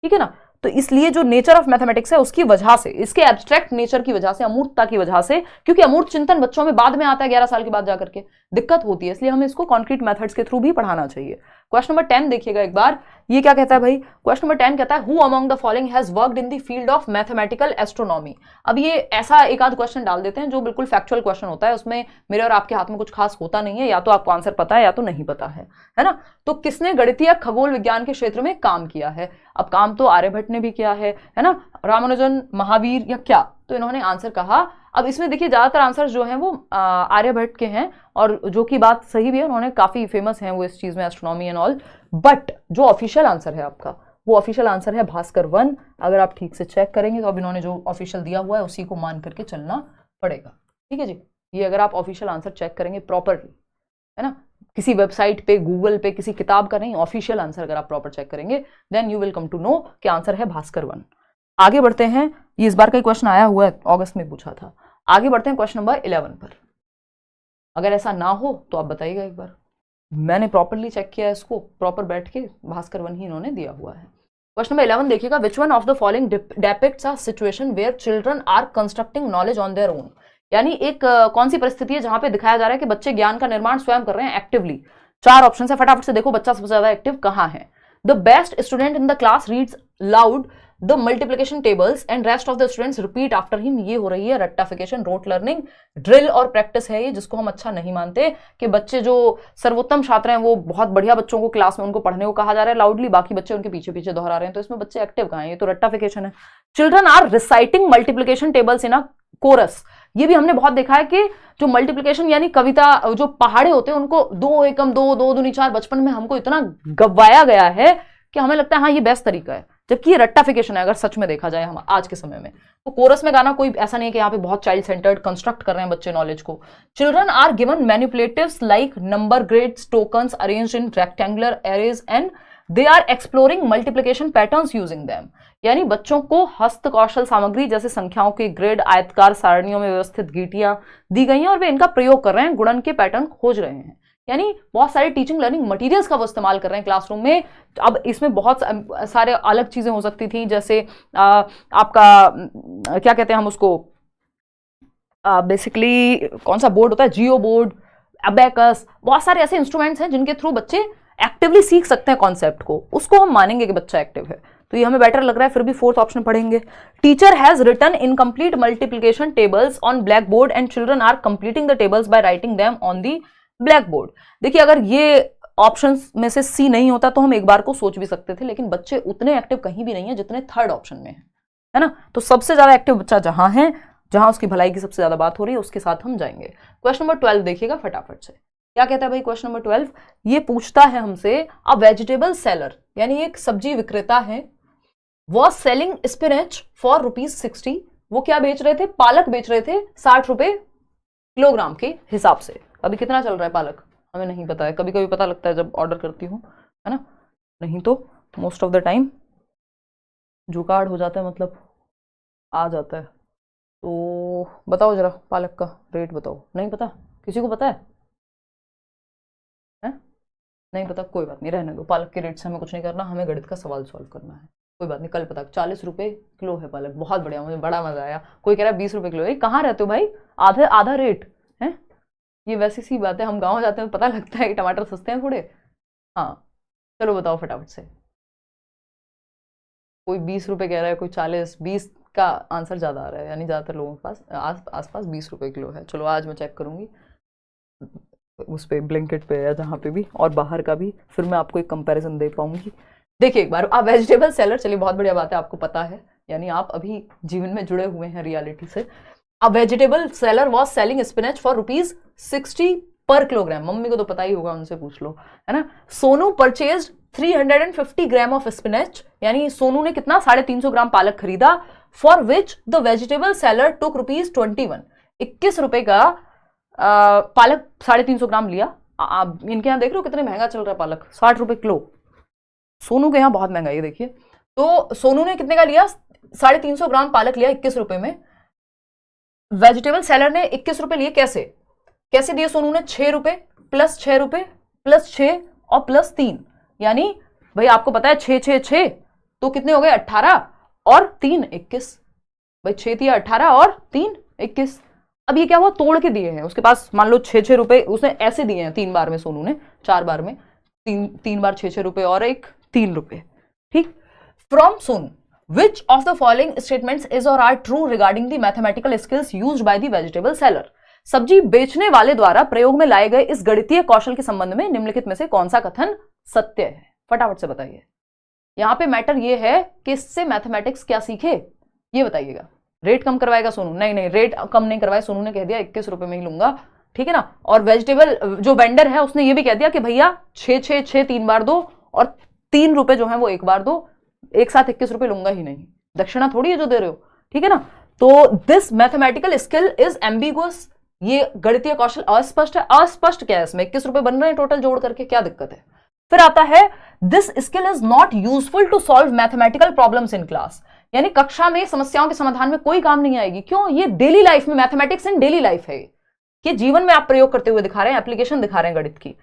ठीक है ना। तो इसलिए जो नेचर ऑफ मैथमेटिक्स है उसकी वजह से, इसके एब्स्ट्रैक्ट नेचर की वजह से, अमूर्तता की वजह से, क्योंकि अमूर्त चिंतन बच्चों में बाद में आता है 11 साल के बाद जाकर के, दिक्कत होती है, इसलिए हमें इसको कॉन्क्रीट मेथड्स के थ्रू भी पढ़ाना चाहिए। क्वेश्चन नंबर 10 देखिएगा एक बार, ये क्या कहता है भाई? क्वेश्चन नंबर 10 कहता है, who among the following has worked in the field of mathematical astronomy. अब ये ऐसा एक आध क्वेश्चन डाल देते हैं जो बिल्कुल फैक्चुअल क्वेश्चन होता है, उसमें मेरे और आपके हाथ में कुछ खास होता नहीं है, या तो आपको आंसर पता है या तो नहीं पता है ना। तो किसने गणितीय खगोल विज्ञान के क्षेत्र में काम किया है? अब काम तो आर्यभट्ट ने भी किया है ना, रामानुजन, महावीर, या क्या? तो इन्होंने आंसर कहा। अब इसमें देखिए ज्यादातर आंसर जो हैं वो आर्यभट्ट के हैं, और जो कि बात सही भी है, उन्होंने काफी फेमस हैं वो इस चीज में, एस्ट्रोनॉमी एंड ऑल। बट जो ऑफिशियल आंसर है आपका, वो ऑफिशियल आंसर है भास्कर 1। अगर आप ठीक से चेक करेंगे तो अब इन्होंने जो ऑफिशियल दिया हुआ है उसी को मान करके चलना पड़ेगा, ठीक है जी। ये अगर आप ऑफिशियल आंसर चेक करेंगे प्रॉपरली, है ना, किसी वेबसाइट पे, गूगल पे, किसी किताब का नहीं, ऑफिशियल आंसर अगर आप प्रॉपर चेक करेंगे, then you will come to know कि आंसर है भास्कर 1। आगे बढ़ते हैं, ये इस बार का क्वेश्चन आया हुआ है, अगस्त में पूछा था। आगे बढ़ते हैं क्वेश्चन नंबर 11 पर। अगर ऐसा ना हो तो आप बताइएगा एक बार, मैंने प्रॉपरली चेक किया है इसको, प्रॉपर बैठ के भास्कर 1 ही इन्होंने दिया हुआ है। क्वेश्चन नंबर 11 देखिएगा, which one of the following depicts a situation where children are constructing knowledge on their own, यानी एक कौन सी परिस्थिति है जहां पे दिखाया जा रहा है कि बच्चे ज्ञान का निर्माण स्वयं कर रहे हैं एक्टिवली। 4 ऑप्शन है, फटाफट से देखो बच्चा सबसे ज्यादा एक्टिव कहां है। The best student in the class reads loud the multiplication tables and rest of the students repeat after him. ये हो रही है रट्टाफिकेशन, रोट लर्निंग, ड्रिल और प्रैक्टिस है ये, जिसको हम अच्छा नहीं मानते कि बच्चे जो सर्वोत्तम छात्र हैं वो बहुत बढ़िया बच्चों को क्लास में उनको पढ़ने को कहा जा रहा है लाउडली, बाकी बच्चे उनके पीछे पीछे दोहरा रहे हैं, तो इसमें बच्चे एक्टिव कहां हैं? ये तो रट्टाफिकेशन है। Children are reciting multiplication tables in a chorus, ये भी हमने बहुत देखा है कि जो मल्टीप्लिकेशन यानी कविता, जो पहाड़े होते हैं उनको 2 एकम 2, 2 दूनी 4 बचपन में हमको इतना गवाया गया है कि हमें लगता है हाँ ये बेस्ट तरीका है, जबकि ये रट्टाफिकेशन है अगर सच में देखा जाए हम आज के समय में। तो कोरस में गाना कोई ऐसा नहीं है कि यहाँ पे बहुत चाइल्ड सेंटर्ड कंस्ट्रक्ट कर रहे हैं बच्चे नॉलेज को। Children are given manipulatives like number grids, tokens arranged in rectangular arrays and they are exploring multiplication patterns using them, यानी बच्चों को हस्त कौशल सामग्री जैसे संख्याओं के ग्रिड, आयतकार सारणियों में व्यवस्थित गीटियां दी गई हैं और वे इनका प्रयोग कर रहे हैं, गुणन के पैटर्न खोज रहे हैं, यानी बहुत सारे टीचिंग लर्निंग मटेरियल्स का वो इस्तेमाल कर रहे हैं क्लासरूम में। अब इसमें बहुत सारे अलग चीजें हो सकती थी, जैसे आपका क्या कहते हैं हम उसको, बेसिकली कौन सा बोर्ड होता है, जियो बोर्ड, अबेकस, बहुत सारे ऐसे इंस्ट्रूमेंट्स हैं जिनके थ्रू बच्चे एक्टिवली सीख सकते हैं कॉन्सेप्ट को, उसको हम मानेंगे कि बच्चा एक्टिव है। तो ये हमें बेटर लग रहा है, फिर भी 4th ऑप्शन पढ़ेंगे। Teacher has written incomplete multiplication tables on black board and children are completing the tables by writing them on the black board. देखिए अगर ये ऑप्शंस में से सी नहीं होता तो हम एक बार को सोच भी सकते थे, लेकिन बच्चे उतने एक्टिव कहीं भी नहीं है जितने 3rd ऑप्शन में है ना। तो सबसे ज्यादा एक्टिव बच्चा जहां है, जहां उसकी भलाई की सबसे ज्यादा बात हो रही है, उसके साथ हम जाएंगे। क्वेश्चन नंबर 12 देखिएगा फटाफट से, क्या कहता है भाई क्वेश्चन नंबर 12? ये पूछता है हमसे, अ वेजिटेबल सेलर यानी एक सब्जी विक्रेता है, वॉज सेलिंग स्पिनच फॉर ₹60, वो क्या बेच रहे थे? पालक बेच रहे थे 60 रुपए किलोग्राम के हिसाब से। अभी कितना चल रहा है पालक हमें नहीं पता है, कभी कभी पता लगता है जब ऑर्डर करती हूँ, है ना, नहीं तो मोस्ट ऑफ द टाइम जुगाड़ हो जाता है, मतलब आ जाता है। तो बताओ जरा पालक का रेट बताओ, नहीं पता? किसी को पता है? नहीं पता, कोई बात नहीं, रहने दो, पालक के रेट से हमें कुछ नहीं करना, हमें गणित का सवाल सॉल्व करना है, कोई बात नहीं, कल पता। 40 रुपए किलो है पालक, बहुत बढ़िया, मुझे बड़ा मजा आया। कोई कह रहा है 20 रुपए किलो है, कहाँ रहते हो भाई? आधा रेट है, ये वैसी सी बात है, हम गाँव जाते हैं पता लगता है कि टमाटर सस्ते हैं थोड़े। हाँ चलो बताओ फटाफट से। कोई 20 रुपए कह रहा है, कोई 40, 20 का आंसर ज़्यादा आ रहा है, यानी ज़्यादातर लोगों के पास आसपास 20 रुपए किलो है। चलो आज मैं चेक करूँगी उस पर, ब्लिंकिट पे या जहाँ पे भी, और बाहर का भी, फिर मैं आपको एक कंपैरिजन दे पाऊंगी। देखिए एक बार, आप वेजिटेबल सेलर, चलिए बहुत बढ़िया बात है, आपको पता है, यानी आप अभी जीवन में जुड़े हुए हैं रियलिटी से। A vegetable seller was selling spinach for ₹60 पर किलोग्राम। मम्मी को तो पता ही होगा, उनसे पूछ लो, है ना। Sonu purchase 350 gram of spinach, यानी सोनू ने कितना, 350 ग्राम पालक खरीदा। For which the vegetable seller took ₹21, 21 रुपए का पालक 350 ग्राम लिया। आप इनके यहाँ देख रहे हो कितने महंगा चल रहा है पालक, 60 रुपए किलो। सोनू के यहाँ बहुत महंगा है, देखिए। तो सोनू ने कितने का लिया, 350 ग्राम पालक लिया 21 रुपए में। वेजिटेबल सेलर ने 21 रुपए लिए, कैसे कैसे दिए सोनू ने, 6 रुपए प्लस 6 रुपए प्लस 6 और प्लस 3, यानी भाई आपको पता है 6 6 6 तो कितने हो गए, 18 और 3 21। भाई 6 दिया 18 और 3 21। अब ये क्या हुआ, तोड़ के दिए हैं उसके पास, मान लो 6 6 रुपए उसने ऐसे दिए हैं 3 बार में, सोनू ने 4 बार में, 3 बार 6 6 रुपए और एक 3 रुपए, ठीक। From Sonu, which of the following statements is or are true regarding the mathematical skills used by the vegetable seller? सब्जी बेचने वाले द्वारा प्रयोग में लाए गए इस गणितीय कौशल के संबंध में निम्नलिखित में से कौन सा कथन सत्य है, फटाफट से बताइए। यहां पे मैटर ये है कि इससे मैथमेटिक्स क्या सीखे, ये बताइएगा। रेट कम करवाएगा सोनू, नहीं नहीं रेट कम नहीं करवाए, सोनू ने कह दिया 21 रुपए में ही लूंगा, ठीक है ना। और वेजिटेबल जो वेंडर है उसने ये भी कह दिया कि भैया 6 6 6 3 बार दो और 3 रुपए जो है वो एक बार दो, एक साथ 21 रुपए लूंगा ही नहीं, दक्षिणा थोड़ी है जो दे रहे हो, ठीक है ना। तो this mathematical skill is ambiguous, ये गणितीय कौशल अस्पष्ट है। अस्पष्ट क्या है इसमें, 21 रुपए बन रहे हैं टोटल जोड़ करके, क्या दिक्कत है। फिर आता है this skill is not useful to solve mathematical problems in class, यानी कक्षा में समस्याओं के समाधान में कोई काम नहीं आएगी। क्यों, ये डेली लाइफ में, मैथमेटिक्स इन डेली लाइफ है, ये जीवन में आप प्रयोग करते हुए दिखा रहे हैं, एप्लीकेशन दिखा रहे हैं गणित की,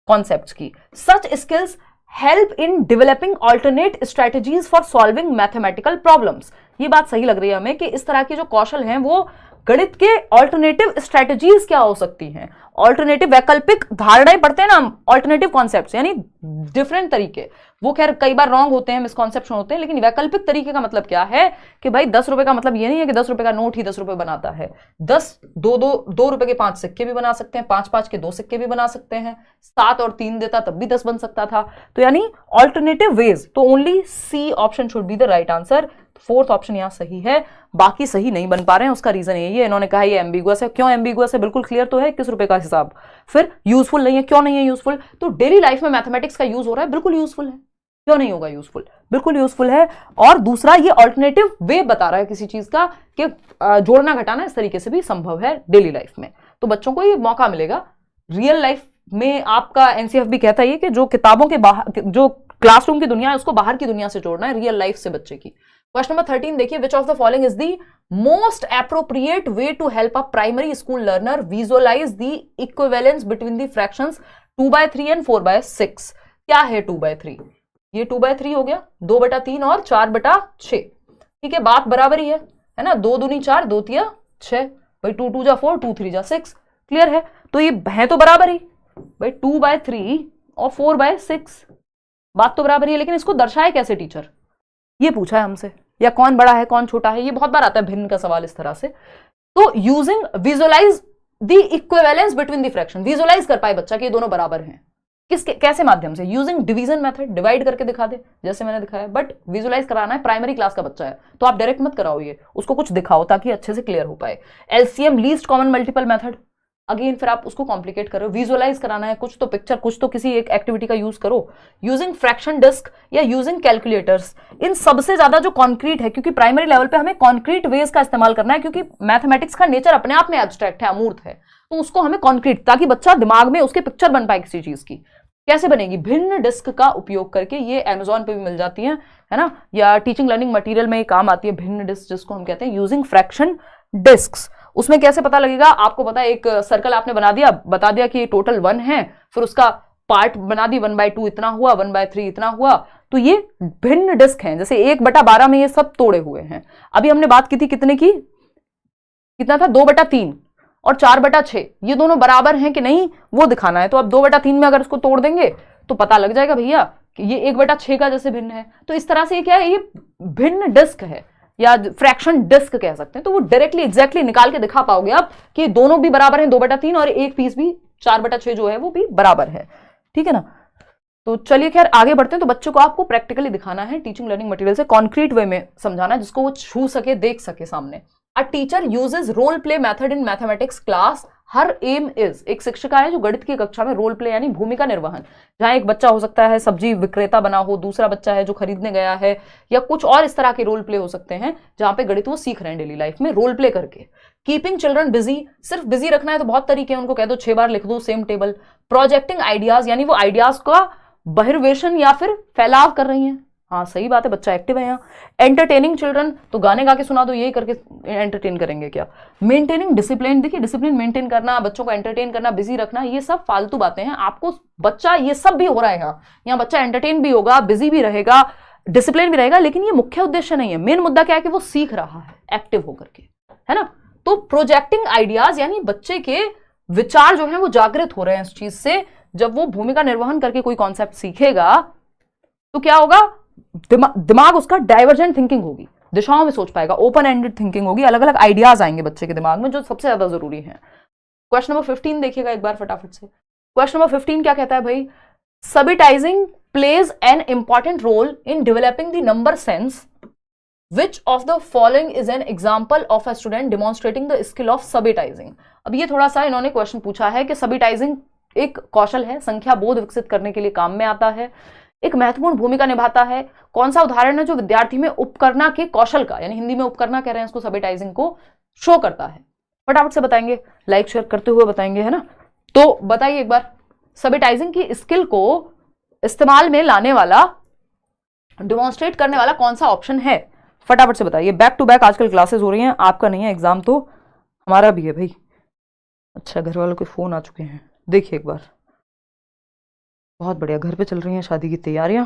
कॉन्सेप्ट्स की। Such skills help in developing alternate strategies for solving mathematical problems. ये बात सही लग रही है हमें कि इस तरह के जो कौशल हैं वो गणित के ऑल्टरनेटिव स्ट्रेटेजीज क्या हो सकती हैं, ऑल्टरनेटिव वैकल्पिक धारणाएं पढ़ते हैं ना हम, ऑल्टरनेटिव कॉन्सेप्ट्स यानी डिफरेंट तरीके, वो खैर कई बार रॉन्ग होते हैं, मिसकॉन्सेप्शन होते हैं, लेकिन वैकल्पिक तरीके का मतलब क्या है कि भाई 10 रुपए का मतलब ये नहीं है कि 10 रुपए का नोट ही 10 रुपए बनाता है। 2 रुपए के 5 सिक्के भी बना सकते हैं, 5 के 2 सिक्के भी बना सकते हैं, 7 और 3 देता तब भी 10 बन सकता था। तो यानी ऑल्टरनेटिव वेज, तो only C option should be the right answer. Fourth option यहां सही है, बाकी सही नहीं बन पा रहे हैं, उसका रीजन यही है, इन्होंने कहा ये एम्बिगुअस है। क्यों एम्बिगुअस है, बिल्कुल क्लियर तो है 21 रुपए का हिसाब। फिर यूजफुल नहीं है, क्यों नहीं है यूजफुल, तो डेली लाइफ में मैथमेटिक्स का यूज हो रहा है, बिल्कुल यूजफुल है, क्यों नहीं होगा यूजफुल, बिल्कुल यूजफुल है। और दूसरा ये ऑल्टरनेटिव वे बता रहा है किसी चीज का कि जोड़ना घटाना इस तरीके से भी संभव है डेली लाइफ में, तो बच्चों को ये मौका मिलेगा। रियल लाइफ में आपका एनसीएफ भी कहता है कि जो किताबों के बाहर, जो क्लासरूम की दुनिया है उसको बाहर की दुनिया से जोड़ना है, रियल लाइफ से बच्चे की। क्वेश्चन नंबर 13 देखिए, which of the following is the most appropriate way to help a primary school learner visualise the equivalence between the fractions 2/3 and 4/6। क्या है 2/3, ये 2/3 हो गया, 2/3 और 4/6, ठीक है, बात बराबर ही है ना, 2 दूनी 4, 2 तिया 6, भाई 2 2 जा 4, 2 3 जा 6, क्लियर है। तो ये है तो बराबर ही भाई, 2/3 और 4/6, बात तो बराबर ही है, लेकिन इसको दर्शाए कैसे टीचर, ये पूछा है हमसे, या कौन बड़ा है कौन छोटा है, ये बहुत बार आता है भिन्न का सवाल इस तरह से। तो using visualise the equivalence between the fraction, visualise कर पाए बच्चा कि ये दोनों बराबर हैं, किसके कैसे माध्यम से, यूजिंग डिवीजन मेथड, डिवाइड करके दिखा दे जैसे मैंने दिखाया। बट विजुअलाइज कराना है, प्राइमरी क्लास का बच्चा है तो आप डायरेक्ट मत कराओ, ये उसको कुछ दिखाओ ताकि अच्छे से क्लियर हो पाए। LCM least common multiple method, again फिर आप उसको कॉम्प्लिकेट करो, विजुअलाइज कराना है, कुछ तो पिक्चर, कुछ तो किसी एक एक्टिविटी का यूज करो। यूजिंग फ्रैक्शन डिस्क या यूजिंग कैलकुलेटर्स, इन सबसे ज्यादा जो कॉन्क्रीट है, क्योंकि प्राइमरी लेवल पे हमें कॉन्क्रीट वेज का इस्तेमाल करना है, क्योंकि मैथमेटिक्स का नेचर अपने आप में एब्स्ट्रैक्ट है, अमूर्त है, तो उसको हमें कॉन्क्रीट, ताकि बच्चा दिमाग में उसके पिक्चर बन पाए किसी चीज की। कैसे बनेगी, भिन्न डिस्क का उपयोग करके, ये अमेजोन पे भी मिल जाती है ना, या टीचिंग लर्निंग मटेरियल में ये काम आती है भिन्न डिस्क, जिसको हम कहते हैं यूजिंग फ्रैक्शन डिस्क्स। उसमें कैसे पता लगेगा, आपको पता है, एक सर्कल आपने बना दिया, बता दिया कि टोटल 1 है, फिर उसका पार्ट बना दी, 1/2 इतना हुआ, 1/3 इतना हुआ, तो ये भिन्न डिस्क हैं। जैसे 1/12 में ये सब तोड़े हुए हैं। अभी हमने बात की थी कितने की, कितना था 2/3, और 4/6 ये दोनों बराबर हैं कि नहीं वो दिखाना है। तो अब 2/3 में अगर इसको तोड़ देंगे तो पता लग जाएगा भैया कि ये 1/6 का जैसे भिन्न है। तो इस तरह से ये क्या है, ये भिन्न डिस्क है या फ्रैक्शन डिस्क कह सकते हैं। तो वो डायरेक्टली एग्जैक्टली निकाल के दिखा पाओगे आप कि दोनों भी बराबर हैं 2/3 और एक पीस भी 4/6 जो है वो भी बराबर है। ठीक है ना। तो चलिए खैर आगे बढ़ते हैं। तो बच्चों को आपको प्रैक्टिकली दिखाना है, टीचिंग लर्निंग मटेरियल से कॉन्क्रीट वे में समझाना है जिसको वो छू सके, देख सके सामने। A teacher uses role play method in mathematics class, her aim is, एक शिक्षिका है जो गणित की कक्षा में रोल प्ले यानी भूमिका निर्वहन, जहां एक बच्चा हो सकता है सब्जी विक्रेता बना हो, दूसरा बच्चा है जो खरीदने गया है, या कुछ और इस तरह के रोल प्ले हो सकते हैं जहां पे गणित वो सीख रहे हैं डेली लाइफ में रोल प्ले करके। कीपिंग चिल्ड्रन बिजी, सिर्फ बिजी रखना है तो बहुत तरीके हैं, उनको कह दो 6 बार लिख दो सेम टेबल। प्रोजेक्टिंग आइडियाज यानी वो आइडियाज का बहिर्वेशन या फिर फैलाव कर रही हैं। हाँ सही बात है, बच्चा एक्टिव है यहाँ। एंटरटेनिंग चिल्ड्रन, तो गाने गा के सुना दो, यही करके एंटरटेन करेंगे क्या। मेंटेनिंग डिसिप्लिन, देखिए डिसिप्लिन मेंटेन करना, बच्चों को एंटरटेन करना, बिजी रखना, ये सब फालतू बातें हैं। आपको बच्चा ये सब भी हो रहा है यहाँ बच्चा एंटरटेन भी होगा, बिजी भी रहेगा, डिसिप्लिन भी रहेगा, लेकिन ये मुख्य उद्देश्य नहीं है। मेन मुद्दा क्या है कि वो सीख रहा है एक्टिव होकर के, है ना। तो प्रोजेक्टिंग आइडियाज यानी बच्चे के विचार जो है वो जागृत हो रहे हैं इस चीज से। जब वो भूमिका निर्वहन करके कोई कॉन्सेप्ट सीखेगा तो क्या होगा, दिमाग उसका डाइवर्जेंट थिंकिंग होगी, दिशाओं में सोच पाएगा, ओपन एंडेड थिंकिंग होगी, अलग अलग आइडियाज आएंगे बच्चे के दिमाग में जो सबसे ज्यादा जरूरी है। क्वेश्चन नंबर 15 देखिएगा एक बार फटाफट से। क्वेश्चन नंबर 15 क्या कहता है भाई, subitizing plays an important role in developing the number sense, Which of the following is an example of a student demonstrating the skill of subitizing? अब ये थोड़ा सा इन्होंने क्वेश्चन पूछा है कि सबटाइजिंग एक कौशल है, संख्या बोध विकसित करने के लिए काम में आता है, एक महत्वपूर्ण भूमिका निभाता है। कौन सा उदाहरण है जो विद्यार्थी में उपकरणा के कौशल का, यानी हिंदी में उपकरणा कह रहे हैं इसको, सबटाइजिंग को शो करता है। फटाफट से बताएंगे, लाइक शेयर करते हुए बताएंगे, है ना। तो बताइए एक बार, सबटाइजिंग की स्किल को इस्तेमाल में लाने वाला, डिमॉन्स्ट्रेट करने वाला कौन सा ऑप्शन है, फटाफट से बताइए। बैक टू बैक आजकल क्लासेस हो रही हैं, आपका नहीं है एग्जाम तो हमारा भी है भाई। अच्छा घर वालों के फोन आ चुके हैं, देखिए एक बार। बहुत बढ़िया, घर पे चल रही हैं शादी की तैयारियां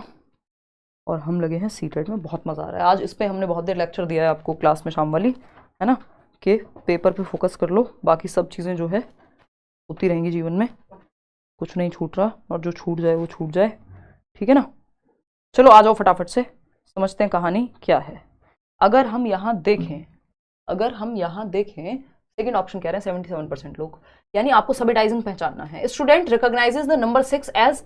और हम लगे हैं सीटेट में, बहुत मजा आ रहा है। आज इस पे हमने बहुत देर लेक्चर दिया है आपको क्लास में शाम वाली, है ना, कि पेपर पे फोकस कर लो, बाकी सब चीजें जो है होती रहेंगी जीवन में, कुछ नहीं छूट रहा, और जो छूट जाए वो छूट जाए, ठीक है ना। चलो आ जाओ फटाफट से समझते हैं कहानी क्या है। अगर हम यहाँ देखें सेकंड ऑप्शन कह रहे हैं 77% लोग, यानी आपको सबटाइजिंग पहचानना है। Student recognises the number 6 as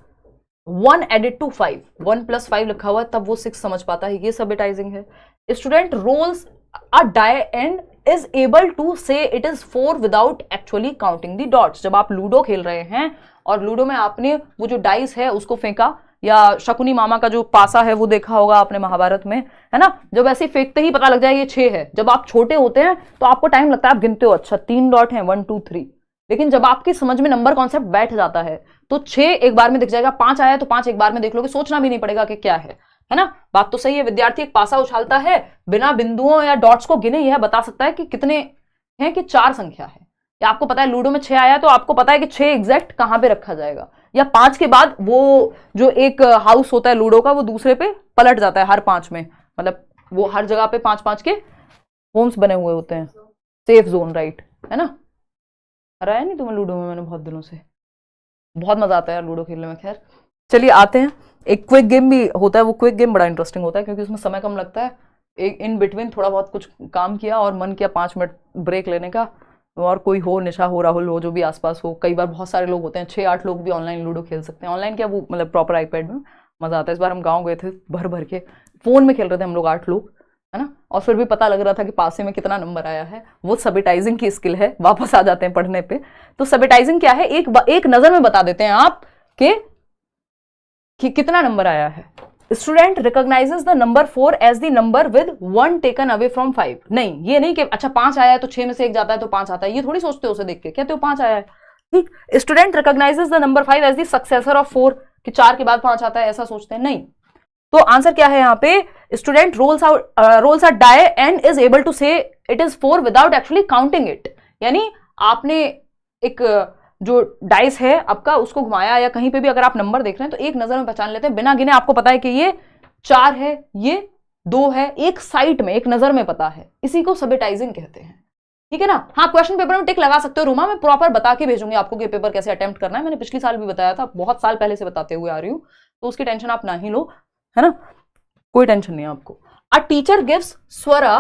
1 added to 5, 1 + 5 लिखा हुआ है तब वो 6 समझ पाता है, ये सबटाइजिंग है। Student rolls a die and is able to say it is 4 without actually counting the dots. जब आप लूडो खेल रहे हैं और लूडो में आपने वो जो डाइस है उसको फेंका, या शकुनी मामा का जो पासा है वो देखा होगा आपने महाभारत में, है ना, जब ऐसे फेंकते ही पता लग जाए ये 6 है। जब आप छोटे होते हैं तो आपको टाइम लगता है, आप गिनते हो अच्छा 3 डॉट हैं 1 2 3, लेकिन जब आपकी समझ में नंबर कॉन्सेप्ट बैठ जाता है तो 6 एक बार में दिख जाएगा, 5 आया तो 5 एक बार में देख लोगे, सोचना भी नहीं पड़ेगा कि क्या है ना। बात तो सही है। विद्यार्थी एक पासा उछालता है, बिना बिंदुओं या डॉट्स को गिने यह बता सकता है कि कितने हैं, कि 4 संख्या है। या आपको पता है लूडो में 6 आया तो आपको पता है कि 6 एग्जैक्ट कहां पे रखा जाएगा, या 5 के बाद वो जो एक हाउस होता है लूडो का वो दूसरे पे पलट जाता है हर 5 में, मतलब वो हर जगह पे 5-5 के होम्स बने हुए होते हैं, सेफ जोन, राइट, है ना। हराया नहीं तुम्हें लूडो में मैंने बहुत दिनों से, बहुत मजा आता है यार लूडो खेलने में। खैर चलिए आते हैं, एक क्विक गेम भी होता है, वो क्विक गेम बड़ा इंटरेस्टिंग होता है क्योंकि उसमें समय कम लगता है। एक इन बिटवीन थोड़ा बहुत कुछ काम किया और मन किया 5 मिनट ब्रेक लेने का, और कोई हो, निशा हो, राहुल हो, जो भी आसपास हो, कई बार बहुत सारे लोग होते हैं, 6-8 लोग भी ऑनलाइन लूडो खेल सकते हैं। ऑनलाइन क्या, वो मतलब प्रॉपर आईपैड में मजा आता है। इस बार हम गाँव गए थे, भर भर के फोन में खेल रहे थे हम लोग 8 लोग, है ना, और फिर भी पता लग रहा था कि पासे में कितना नंबर आया है। वो सबटाइजिंग की स्किल है। वापस आ जाते हैं पढ़ने पे। तो सबटाइजिंग क्या है, एक नजर में बता देते हैं आप कि कितना नंबर आया है। Student recognises the number 4 as the number with 1 taken away from 5। नहीं, ये नहीं कि अच्छा 5 आया है तो 6 में से 1 जाता है तो 5 आता है, ये थोड़ी सोचते हो उसे देख के, कहते हो 5 आया है, ठीक। Student recognises the number 5 as the successor of 4, कि 4 के बाद 5 आता है, ऐसा सोचते हैं, नहीं। तो आंसर क्या है यहाँ पे, student rolls a die and is able to say it is 4 without actually counting it. यानी आपने एक जो डाइस है आपका उसको घुमाया, या कहीं पे भी अगर आप नंबर देख रहे हैं तो एक नजर में पहचान लेते हैं बिना गिने। आपको पता है कि ये 4 है, ये 2 है, एक साइट में, एक नजर में पता है। इसी को सबटाइजिंग कहते हैं, ठीक है ना। हाँ, क्वेश्चन पेपर में टिक लगा सकते हो रूमा, मैं प्रॉपर बता के भेजूंगी आपको कि पेपर कैसे अटेम्प्ट करना है। मैंने पिछले साल भी बताया था, बहुत साल पहले से बताते हुए आ रही हूँ, तो उसकी टेंशन आप ना ही लो, है ना, कोई टेंशन नहीं है आपको। A teacher gives Swara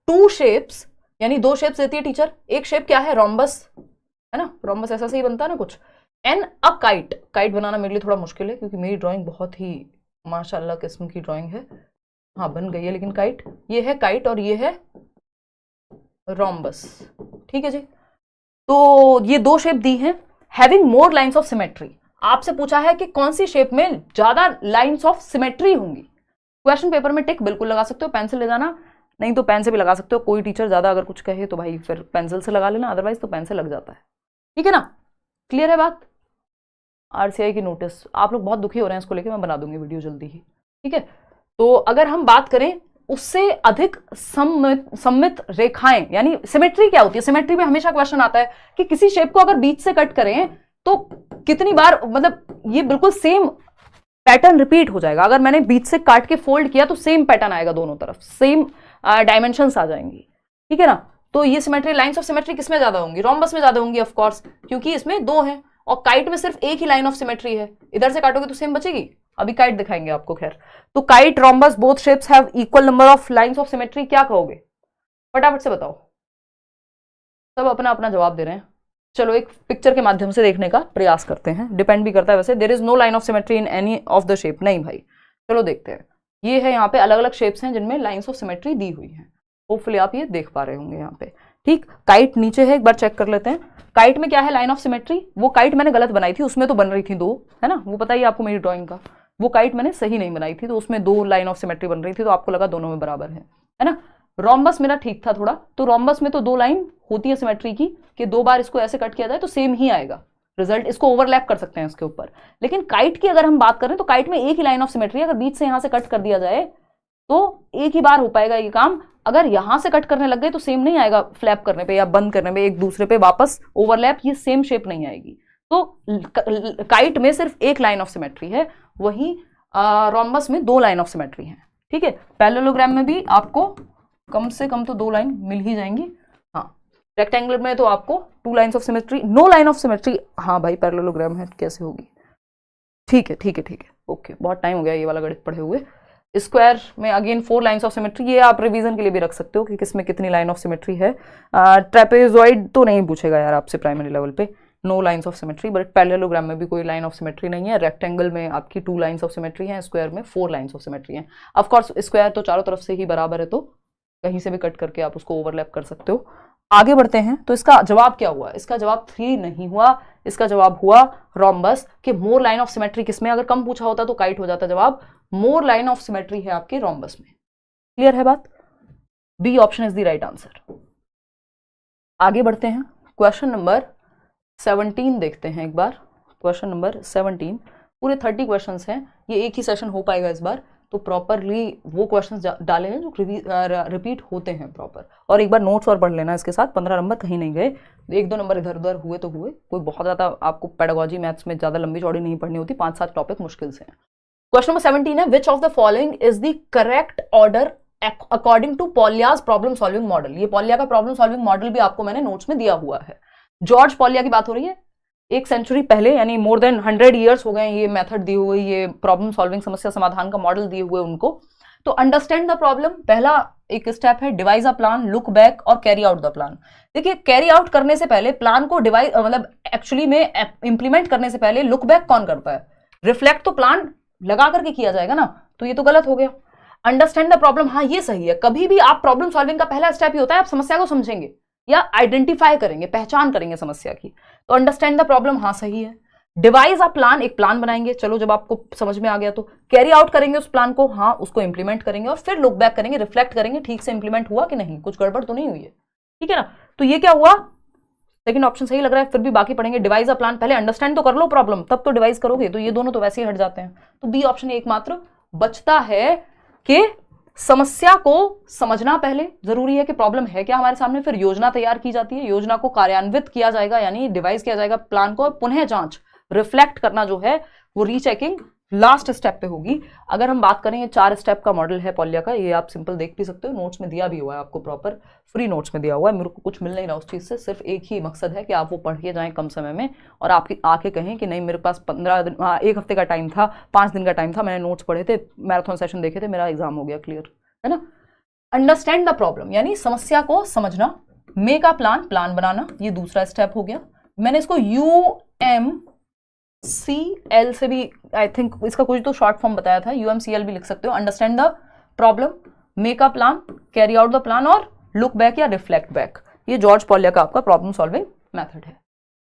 2 shapes, यानी 2 शेप्स देती है टीचर। एक शेप क्या है, रोम्बस, है ना, रोम्बस ऐसा सही बनता है ना कुछ। एन अ काइट, काइट बनाना मेरे लिए थोड़ा मुश्किल है क्योंकि मेरी ड्राइंग बहुत ही माशाल्लाह किस्म की ड्राइंग है। हाँ बन गई है, लेकिन काइट, ये है काइट और ये है रोम्बस, ठीक है जी। तो ये 2 शेप दी हैं, having more lines of symmetry. आपसे पूछा है कि कौन सी शेप में ज्यादा लाइंस ऑफ सिमेट्री होंगी। क्वेश्चन पेपर में टिक बिल्कुल लगा सकते हो, पेंसिल ले जाना, नहीं तो पेन से भी लगा सकते हो। कोई टीचर ज्यादा अगर कुछ कहे तो भाई फिर पेंसिल से लगा लेना, अदरवाइज तो पेन से लग जाता है, ठीक है ना। क्लियर है बात। आरसीआई की नोटिस, आप लोग बहुत दुखी हो रहे हैं इसको लेके, मैं बना दूंगी वीडियो जल्दी ही, ठीक है। तो अगर हम बात करें उससे अधिक सममित रेखाएं, यानी सिमेट्री क्या होती है। सिमेट्री में हमेशा क्वेश्चन आता है कि किसी शेप को अगर बीच से कट करें तो कितनी बार, मतलब ये बिल्कुल सेम पैटर्न रिपीट हो जाएगा। अगर मैंने बीच से काट के फोल्ड किया तो सेम पैटर्न आएगा, दोनों तरफ सेम डायमेंशंस आ जाएंगी, ठीक है ना। तो ये सिमेट्री, लाइंस ऑफ सिमेट्री किसमें ज्यादा होंगी, रोम्बस में ज्यादा होंगी ऑफ कोर्स, क्योंकि इसमें 2 हैं और काइट में सिर्फ एक ही लाइन ऑफ सिमेट्री है। इधर से काटोगे तो सेम बचेगी, अभी काइट दिखाएंगे आपको। खैर, तो kite, rhombus, both shapes have equal number of lines of symmetry, क्या कहोगे फटाफट से बताओ। सब अपना अपना जवाब दे रहे हैं। चलो एक पिक्चर के माध्यम से देखने का प्रयास करते हैं, डिपेंड भी करता है वैसे। There is no line of symmetry in any of the shape, नहीं भाई। चलो देखते हैं, ये है यहाँ पे अलग अलग शेप्स हैं जिनमें लाइंस ऑफ सिमेट्री दी हुई है। होपफुली आप ये देख पा रहे होंगे यहाँ पे, ठीक। काइट नीचे है, एक बार चेक कर लेते हैं। काइट में क्या है लाइन ऑफ सिमेट्री, वो काइट मैंने गलत बनाई थी, उसमें तो बन रही थी 2, है ना, वो पता ही आपको मेरी ड्राइंग का। वो काइट मैंने सही नहीं बनाई थी, तो उसमें 2 लाइन ऑफ सिमेट्री बन रही थी, तो आपको लगा दोनों में बराबर है ना। रोम्बस मेरा ठीक था थोड़ा, तो रोम्बस में तो 2 लाइन होती है सिमेट्री की, कि 2 बार इसको ऐसे कट किया जाए तो सेम ही आएगा रिजल्ट, इसको ओवरलैप कर सकते हैं इसके ऊपर। लेकिन काइट की अगर हम बात करें तो काइट में एक ही लाइन ऑफ सिमेट्री है, अगर बीच से यहां से कट कर दिया जाए तो एक ही बार हो पाएगा ये काम। अगर यहां से कट करने लग गए तो सेम नहीं आएगा, फ्लैप करने पे या बंद करने पे एक दूसरे पे वापस ओवरलैप, ये सेम शेप नहीं आएगी। तो काइट में सिर्फ एक लाइन ऑफ सिमेट्री है, वहीं रोम्बस में 2 लाइन ऑफ सिमेट्री है, ठीक है। पैरेललोग्राम में भी आपको कम से कम तो 2 लाइन मिल ही जाएंगी। हाँ, रेक्टेंगुलर में तो आपको 2 lines of symmetry, no line of symmetry. हाँ भाई पैरेललोग्राम है, कैसे होगी, ठीक है ठीक है ठीक है, ओके। बहुत टाइम हो गया ये वाला गणित पढ़े हुए। स्क्वायर में अगेन 4 लाइन्स ऑफ सिमेट्री, ये आप रिवीजन के लिए भी रख सकते हो कि किसमें कितनी लाइन ऑफ सिमेट्री है। ट्रेपेजॉइड तो नहीं पूछेगा यार आपसे प्राइमरी लेवल पे, no lines of symmetry. But parallelogram में भी कोई लाइन ऑफ सिमेट्री नहीं है। रेक्टेंगल में आपकी 2 लाइन्स ऑफ सिमेट्री है, स्क्वायर में 4 लाइन्स ऑफ सिमेट्री है। ऑफ कोर्स स्क्वायर तो चारों तरफ से ही बराबर है, तो कहीं से भी कट करके आप उसको ओवरलैप कर सकते हो। आगे बढ़ते हैं, तो इसका जवाब क्या हुआ, इसका जवाब 3 नहीं हुआ, इसका जवाब हुआ रोम्बस। कि मोर लाइन ऑफ सिमेट्री किसमें, अगर कम पूछा होता तो काइट हो जाता जवाब, मोर लाइन ऑफ सिमेट्री है आपके रोम्बस में। क्लियर है बात, B option is the right answer. आगे बढ़ते हैं, क्वेश्चन नंबर 17 देखते हैं एक बार। क्वेश्चन नंबर 17, पूरे 30 क्वेश्चंस हैं, ये एक ही सेशन हो पाएगा इस बार, तो प्रॉपरली वो क्वेश्चंस डाले हैं जो रिपीट होते हैं प्रॉपर। और एक बार नोट्स और पढ़ लेना इसके साथ, 15 नंबर कहीं नहीं गए, 1-2 नंबर इधर उधर हुए तो हुए, कोई बहुत ज़्यादा आपको पेडागोजी मैथ्स में ज़्यादा लंबी चौड़ी नहीं पढ़नी होती, 5-7 टॉपिक मुश्किल से हैं। क्वेश्चन नंबर 17 है, which of the following is the correct order according to Polya's problem solving model. ये पॉलिया का प्रॉब्लम सॉल्विंग मॉडल भी आपको मैंने नोट्स में दिया हुआ है। जॉर्ज पॉलिया की बात हो रही है, 1 सेंचुरी पहले, यानी मोर देन 100 ईयर्स हो गए ये मेथड दिए हुए, ये प्रॉब्लम सॉल्विंग समस्या समाधान का मॉडल दिए हुए उनको। तो अंडरस्टैंड द प्रॉब्लम, पहला एक स्टेप है, devise a plan, look back और कैरी आउट द प्लान। देखिए कैरी आउट करने से पहले, प्लान को डिवाइज मतलब एक्चुअली में इंप्लीमेंट करने से पहले लुक बैक कौन करता है, रिफ्लेक्ट तो प्लान लगा करके किया जाएगा ना, तो ये तो गलत हो गया। अंडरस्टैंड द प्रॉब्लम, हाँ ये सही है। कभी भी आप प्रॉब्लम सॉल्विंग का पहला स्टेप ही होता है आप समस्या को समझेंगे या आइडेंटिफाई करेंगे, पहचान करेंगे समस्या की। तो अंडरस्टैंड द प्रॉब्लम, हाँ सही है। डिवाइस अ प्लान, एक प्लान बनाएंगे, चलो जब आपको समझ में आ गया तो कैरी आउट करेंगे उस प्लान को, हाँ उसको इंप्लीमेंट करेंगे, और फिर लुक बैक करेंगे, रिफ्लेक्ट करेंगे ठीक से इंप्लीमेंट हुआ कि नहीं, कुछ गड़बड़ तो नहीं हुई है, ठीक है ना। तो ये क्या हुआ, सेकंड ऑप्शन सही लग रहा है, फिर भी बाकी पढ़ेंगे। डिवाइस अ प्लान, पहले अंडरस्टैंड तो कर लो प्रॉब्लम, तब तो डिवाइस करोगे, तो ये दोनों तो वैसे ही हट जाते हैं। तो बी ऑप्शन एकमात्र बचता है कि समस्या को समझना पहले जरूरी है कि प्रॉब्लम है क्या हमारे सामने, फिर योजना तैयार की जाती है, योजना को कार्यान्वित किया जाएगा यानी डिवाइस किया जाएगा प्लान को, पुनः जांच, रिफ्लेक्ट करना जो है वो रीचेकिंग, लास्ट स्टेप पे होगी। अगर हम बात करें, ये 4 स्टेप का मॉडल है पॉलिया का, ये आप सिंपल देख भी सकते हो, नोट्स में दिया भी हुआ है आपको, प्रॉपर फ्री नोट्स में दिया हुआ है। मेरे को कुछ मिल नहीं रहा उस चीज़ से, सिर्फ एक ही मकसद है कि आप वो पढ़ के जाएं कम समय में, और आपकी आके कहें कि नहीं मेरे पास 15 दिन, 1 हफ्ते का टाइम था, 5 दिन का टाइम था, मैंने नोट्स पढ़े थे, मैराथन सेशन देखे थे, मेरा एग्जाम हो गया क्लियर, है ना। अंडरस्टैंड द प्रॉब्लम, यानी समस्या को समझना। मेक अ प्लान, प्लान बनाना, ये दूसरा स्टेप हो गया। मैंने इसको UMCL से भी, आई थिंक इसका कुछ तो शॉर्ट फॉर्म बताया था, UMCL भी लिख सकते हो। Understand the problem, make a plan, carry out the plan और लुक बैक या रिफ्लेक्ट बैक। ये जॉर्ज पॉलिया का आपका प्रॉब्लम सॉल्विंग मेथड है।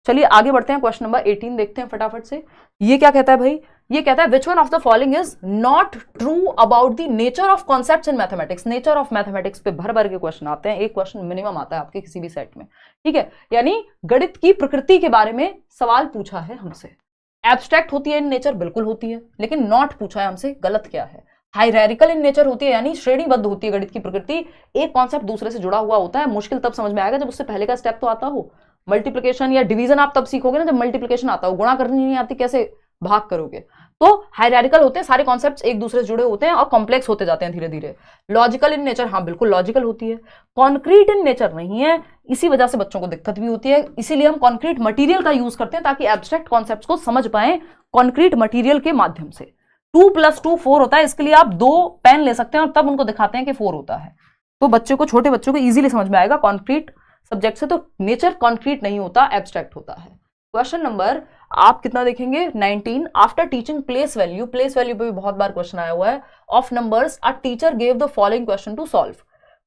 चलिए आगे बढ़ते हैं, क्वेश्चन नंबर 18 देखते हैं फटाफट से। ये क्या कहता है भाई, ये कहता है विच one of the following is not true about the nature of concepts in mathematics. Nature of mathematics पे भर भर के क्वेश्चन आते हैं, एक क्वेश्चन मिनिमम आता है आपके किसी भी सेट में, ठीक है। यानी गणित की प्रकृति के बारे में सवाल पूछा है हमसे। एब्स्ट्रैक्ट होती है इन नेचर, बिल्कुल होती है, लेकिन नॉट पूछा है हमसे, गलत क्या है। हायरार्किकल इन नेचर होती है, यानी श्रेणीबद्ध होती है गणित की प्रकृति, एक कॉन्सेप्ट दूसरे से जुड़ा हुआ होता है। मुश्किल तब समझ में आएगा जब उससे पहले का स्टेप तो आता हो। मल्टीप्लिकेशन या डिवीजन आप तब सीखोगे ना जब मल्टीप्लिकेशन आता हो, गुणा करनी नहीं आती कैसे भाग करोगे। तो हायरार्किकल होते हैं, सारे कॉन्सेप्ट्स एक दूसरे से जुड़े होते हैं और कॉम्प्लेक्स होते जाते हैं धीरे धीरे। लॉजिकल इन नेचर, हाँ बिल्कुल लॉजिकल होती है। कॉन्क्रीट इन नेचर नहीं है, इसी वजह से बच्चों को दिक्कत भी होती है। इसीलिए हम कॉन्क्रीट मटेरियल का यूज करते हैं ताकि एब्स्ट्रैक्ट कॉन्सेप्ट्स को समझ पाए कॉन्क्रीट मटेरियल के माध्यम से। 2 + 2 4 होता है, इसके लिए आप 2 पेन ले सकते हैं और तब उनको दिखाते हैं कि 4 होता है, तो बच्चे को, छोटे बच्चों को इजीली समझ में आएगा कॉन्क्रीट सब्जेक्ट से। तो नेचर कॉन्क्रीट नहीं होता, एब्स्ट्रैक्ट होता है। क्वेश्चन नंबर आप कितना देखेंगे, 19। After teaching place value, place value पे भी बहुत बार क्वेश्चन आया हुआ है, of numbers a teacher gave the following question to solve.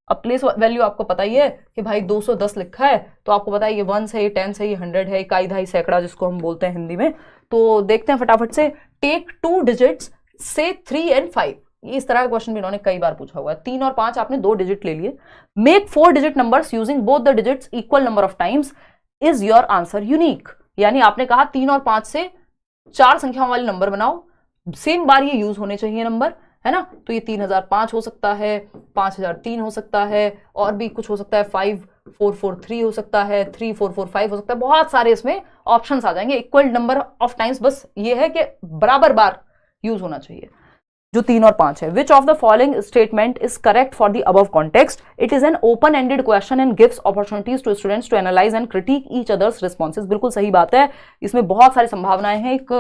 अब प्लेस वैल्यू आपको पता ही है कि भाई 210 लिखा है, तो आपको पता है ये 1 है, ये 10 है, ये 100 है, इकाई दहाई सैकड़ा जिसको हम बोलते हैं हिंदी में। तो देखते हैं फटाफट से। टेक 2 डिजिट्स से 3 and 5, इस तरह का क्वेश्चन भी इन्होंने कई बार पूछा हुआ है। 3 और 5 आपने 2 डिजिट ले लिए। Make 4 digit numbers using both the digits equal number of times, is your answer unique. यानी आपने कहा 3 और 5 से 4 संख्याओं वाले नंबर बनाओ, सेम बार ये यूज होने चाहिए नंबर, है ना। तो ये 3005 हो सकता है, 5003 हो सकता है, और भी कुछ हो सकता है, 5443 हो सकता है, 3445 हो सकता है, बहुत सारे इसमें ऑप्शंस आ जाएंगे। इक्वल नंबर ऑफ टाइम्स, बस ये है कि बराबर बार यूज होना चाहिए, जो 3 और 5 है। Which of the following statement is correct for the above context. It is an open ended question and gives opportunities to students to analyse and critique each others responses. बिल्कुल सही बात है, इसमें बहुत सारी संभावनाएं हैं। एक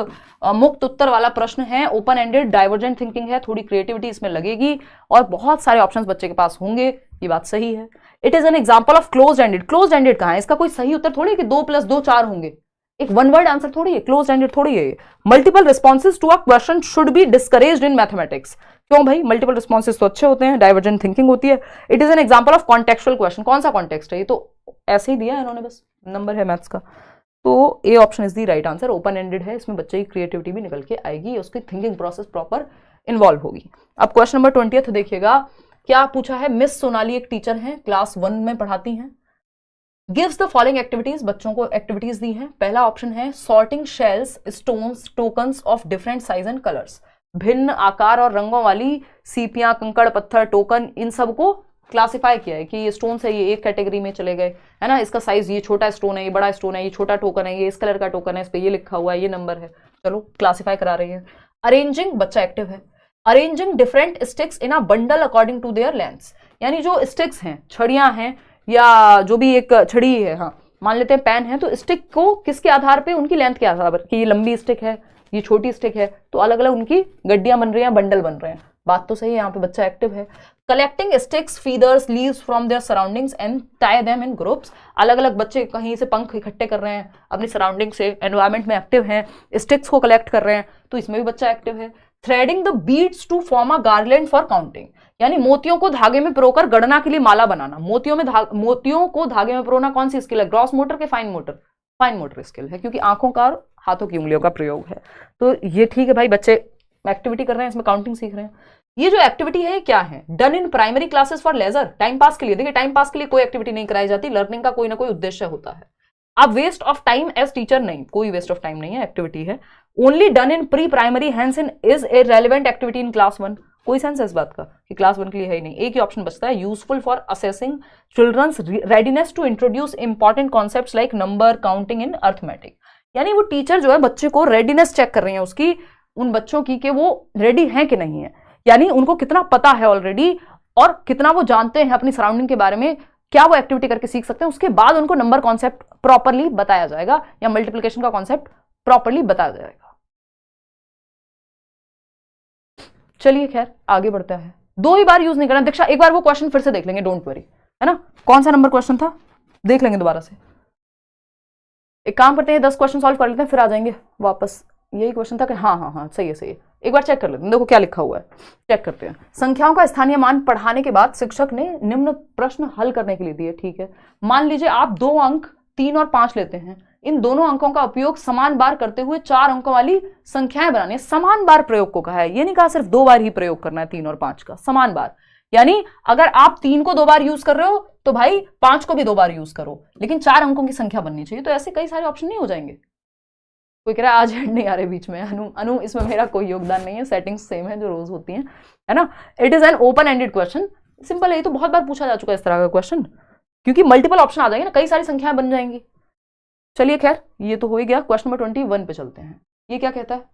मुक्त उत्तर वाला प्रश्न है, ओपन एंडेड, डाइवर्जेंट थिंकिंग है, थोड़ी क्रिएटिविटी इसमें लगेगी और बहुत सारे ऑप्शंस बच्चे के पास होंगे, ये बात सही है। It is an example of close ended. Close ended कहां है, इसका कोई सही उत्तर थोड़ी है कि 2 + 2 4 होंगे, एक वन वर्ड आंसर थोड़ी है, क्लोज एंडेड थोड़ी है। Multiple responses to a question should be discouraged in mathematics. क्यों भाई, मल्टीपल रिस्पॉन्सेज तो अच्छे होते हैं, डाइवर्जेंट थिंकिंग होती है। It is an example of contextual question. कौन सा कॉन्टेक्स्ट है, ये तो ऐसे ही दिया है इन्होंने, बस नंबर है मैथ्स का। तो A option is the right answer. Open ended है, इसमें बच्चे की क्रिएटिविटी भी निकल के आएगी, उसकी थिंकिंग प्रोसेस प्रॉपर इन्वॉल्व होगी। अब क्वेश्चन नंबर 20 देखिएगा, क्या पूछा है। मिस सोनाली एक टीचर हैं, क्लास 1 में पढ़ाती हैं। गिव्स द फॉलोइंग एक्टिविटीज, बच्चों को एक्टिविटीज दी हैं। पहला ऑप्शन है sorting shells, stones, tokens of different size and colours. भिन्न आकार और रंगों वाली सीपियां, कंकड़, पत्थर, टोकन, इन सबको क्लासिफाई किया है कि ये स्टोन है, ये एक कैटेगरी में चले गए, है ना। इसका साइज, ये छोटा स्टोन है, ये बड़ा स्टोन है, ये छोटा टोकन है, ये इस कलर का टोकन है, इस पे ये लिखा हुआ है, ये नंबर है। चलो क्लासिफाई करा रही है। अरेंजिंग, बच्चा एक्टिव है। Arranging different sticks in a bundle according to their lengths, यानी जो स्टिक्स हैं, छड़ियां हैं, या जो भी एक छड़ी है, हाँ मान लेते हैं पेन है, तो स्टिक को किसके आधार पे, उनकी लेंथ के आधार पर, कि ये लंबी स्टिक है, ये छोटी स्टिक है, तो अलग अलग उनकी गड्डियां बन रही हैं, बंडल बन रहे हैं। बात तो सही है, यहाँ पे बच्चा एक्टिव है। Collecting sticks, feathers, leaves from there surroundings and tie them in groups. अलग अलग बच्चे कहीं से पंख इकट्ठे कर रहे हैं अपनी सराउंडिंग से, एनवायरमेंट में एक्टिव हैं, स्टिक्स को कलेक्ट कर रहे हैं, तो इसमें भी बच्चा एक्टिव है। Threading the beads to form a garland for counting, यानी मोतियों को धागे में पिरोकर गणना के लिए माला बनाना। मोतियों को धागे में पिरोना कौन सी स्किल है, ग्रॉस मोटर के fine motor? Fine motor skill है, क्योंकि आंखों का और हाथों की उंगलियों का प्रयोग है। तो ये ठीक है भाई, बच्चे एक्टिविटी कर रहे हैं, इसमें काउंटिंग सीख रहे हैं। ये जो एक्टिविटी है क्या है, done in primary classes for leisure, time pass के लिए। देखिए टाइम पास के लिए कोई एक्टिविटी नहीं कराई जाती, लर्निंग का कोई ना कोई उद्देश्य होता है। अब waste of time as teacher, नहीं, कोई वेस्ट ऑफ टाइम नहीं है, एक्टिविटी है। Only done in pre primary, hence in is a relevant activity in class 1। कोई सेंस है इस बात का कि क्लास 1 के लिए है ही नहीं। एक ही ऑप्शन बचता है, useful for assessing children's readiness to introduce important concepts like number, counting in arithmetic. यानी वो टीचर जो है बच्चे को रेडीनेस चेक कर रही है उसकी, उन बच्चों की कि वो रेडी हैं कि नहीं है, यानी उनको कितना पता है ऑलरेडी और कितना वो जानते हैं अपनी सराउंडिंग के बारे में, क्या वो एक्टिविटी करके सीख सकते हैं। उसके बाद उनको नंबर कॉन्सेप्ट प्रॉपरली बताया जाएगा या मल्टीप्लिकेशन का कॉन्सेप्ट प्रॉपरली बताया जाएगा। चलिए खैर आगे बढ़ता है। 2 ही बार यूज नहीं करना। दीक्षा एक बार वो क्वेश्चन फिर से देख लेंगे, डोंट वरी, है ना। कौन सा नंबर क्वेश्चन था, देख लेंगे दोबारा से। एक काम करते हैं 10 क्वेश्चन सॉल्व कर लेते हैं, फिर आ जाएंगे वापस। यही क्वेश्चन था कि हाँ सही है। एक बार चेक कर लेते हैं, देखो क्या लिखा हुआ है, चेक करते हैं। संख्याओं का स्थानीय मान पढ़ाने के बाद शिक्षक ने निम्न प्रश्न हल करने के लिए दिए। ठीक है, मान लीजिए आप 2 अंक 3 और 5 लेते हैं। इन दोनों अंकों का उपयोग समान बार करते हुए 4 अंकों वाली संख्याएं बनानी है। समान बार प्रयोग को कहा है, ये नहीं कहा सिर्फ 2 बार ही प्रयोग करना है 3 और 5 का, समान बार। यानी अगर आप 3 को 2 बार यूज कर रहे हो तो भाई 5 को भी 2 बार यूज करो, लेकिन 4 अंकों की संख्या बननी चाहिए। तो ऐसे कई सारे ऑप्शन नहीं हो जाएंगे। कोई कह रहा है आज हेड नहीं आ रहे बीच में, अनु इसमें मेरा कोई योगदान नहीं है, सेटिंग्स सेम है जो रोज होती हैं, है ना। It is an open ended question, simple है। ये तो बहुत बार पूछा जा चुका है इस तरह का क्वेश्चन, क्योंकि मल्टीपल ऑप्शन आ जाएंगे ना, कई सारी संख्याएं बन जाएंगी। चलिए खैर ये तो हो ही गया। क्वेश्चन नंबर 21 पे चलते हैं। ये क्या कहता है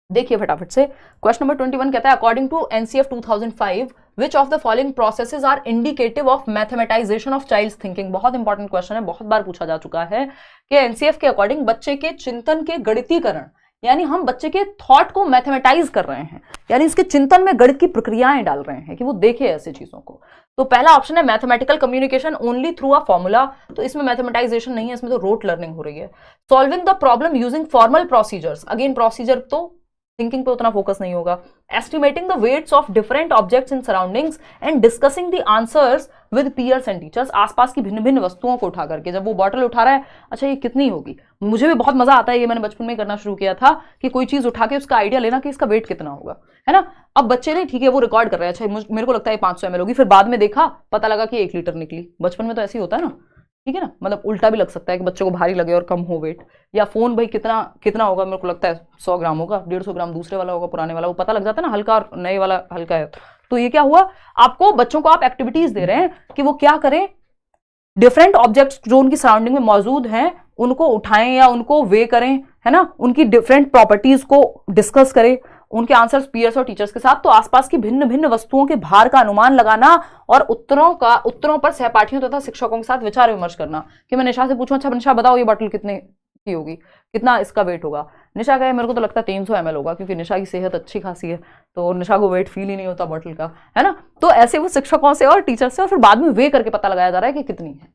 देखिए फटाफट से। क्वेश्चन नंबर 21 कहता है according to NCF 2005 which of the following processes are indicative of mathematisation of child's thinking. बहुत इंपॉर्टेंट क्वेश्चन है, बहुत बार पूछा जा चुका है कि एनसीएफ के अकॉर्डिंग बच्चे के चिंतन के गणितीकरण, यानी हम बच्चे के थॉट को मैथमेटाइज कर रहे हैं, यानी इसके चिंतन में गणित की प्रक्रियाएं डाल रहे हैं कि वो देखे ऐसी चीजों को। तो पहला ऑप्शन है mathematical communication only through a formula, तो इसमें मैथमेटाइजेशन नहीं है, इसमें तो रोट लर्निंग हो रही है। Solving the problem using formal procedures, again procedure तो थिंकिंग पे उतना फोकस नहीं होगा। Estimating the weights of different objects in surroundings and discussing the answers with peers and teachers, आसपास की भिन्न भिन्न वस्तुओं को उठा करके, जब वो बॉटल उठा रहा है, अच्छा ये कितनी होगी। मुझे भी बहुत मजा आता है, ये मैंने बचपन में करना शुरू किया था कि कोई चीज उठा के उसका आइडिया लेना कि इसका वेट कितना होगा, है ना। अब बच्चे ने ठीक है वो रिकॉर्ड कर रहे हैं, अच्छा मेरे को लगता है 500 ml होगी, फिर बाद में देखा पता लगा कि 1 लीटर निकली। बचपन में तो ऐसे ही होता है ना, ठीक है ना। मतलब उल्टा भी लग सकता है कि बच्चों को भारी लगे और कम हो वेट। या फोन भाई कितना होगा, मेरे को लगता है 100 ग्राम होगा, 150 ग्राम दूसरे वाला होगा, पुराने वाला, वो पता लग जाता है ना, हल्का और नए वाला हल्का है। तो ये क्या हुआ, आपको बच्चों को आप एक्टिविटीज दे रहे हैं कि वो क्या करें, डिफरेंट ऑब्जेक्ट्स जो उनकी सराउंडिंग में मौजूद हैं उनको उठाएं या उनको वे करें, है ना, उनकी डिफरेंट प्रॉपर्टीज को डिस्कस करें, उनके आंसर्स पीयर्स और टीचर्स के साथ। तो आसपास की भिन्न भिन्न वस्तुओं के भार का अनुमान लगाना और उत्तरों पर सहपाठियों तथा शिक्षकों के साथ विचार विमर्श करना कि मैं निशा से पूछूं, अच्छा निशा बताओ ये बॉटल कितने की होगी, कितना इसका वेट होगा। निशा कहे मेरे को तो लगता है 300 ml होगा, क्योंकि निशा की सेहत अच्छी खासी है तो निशा को वेट फील ही नहीं होता बॉटल का, है ना। तो ऐसे वो शिक्षकों से और टीचर से और फिर बाद में वे करके पता लगाया जा रहा है कि कितनी है।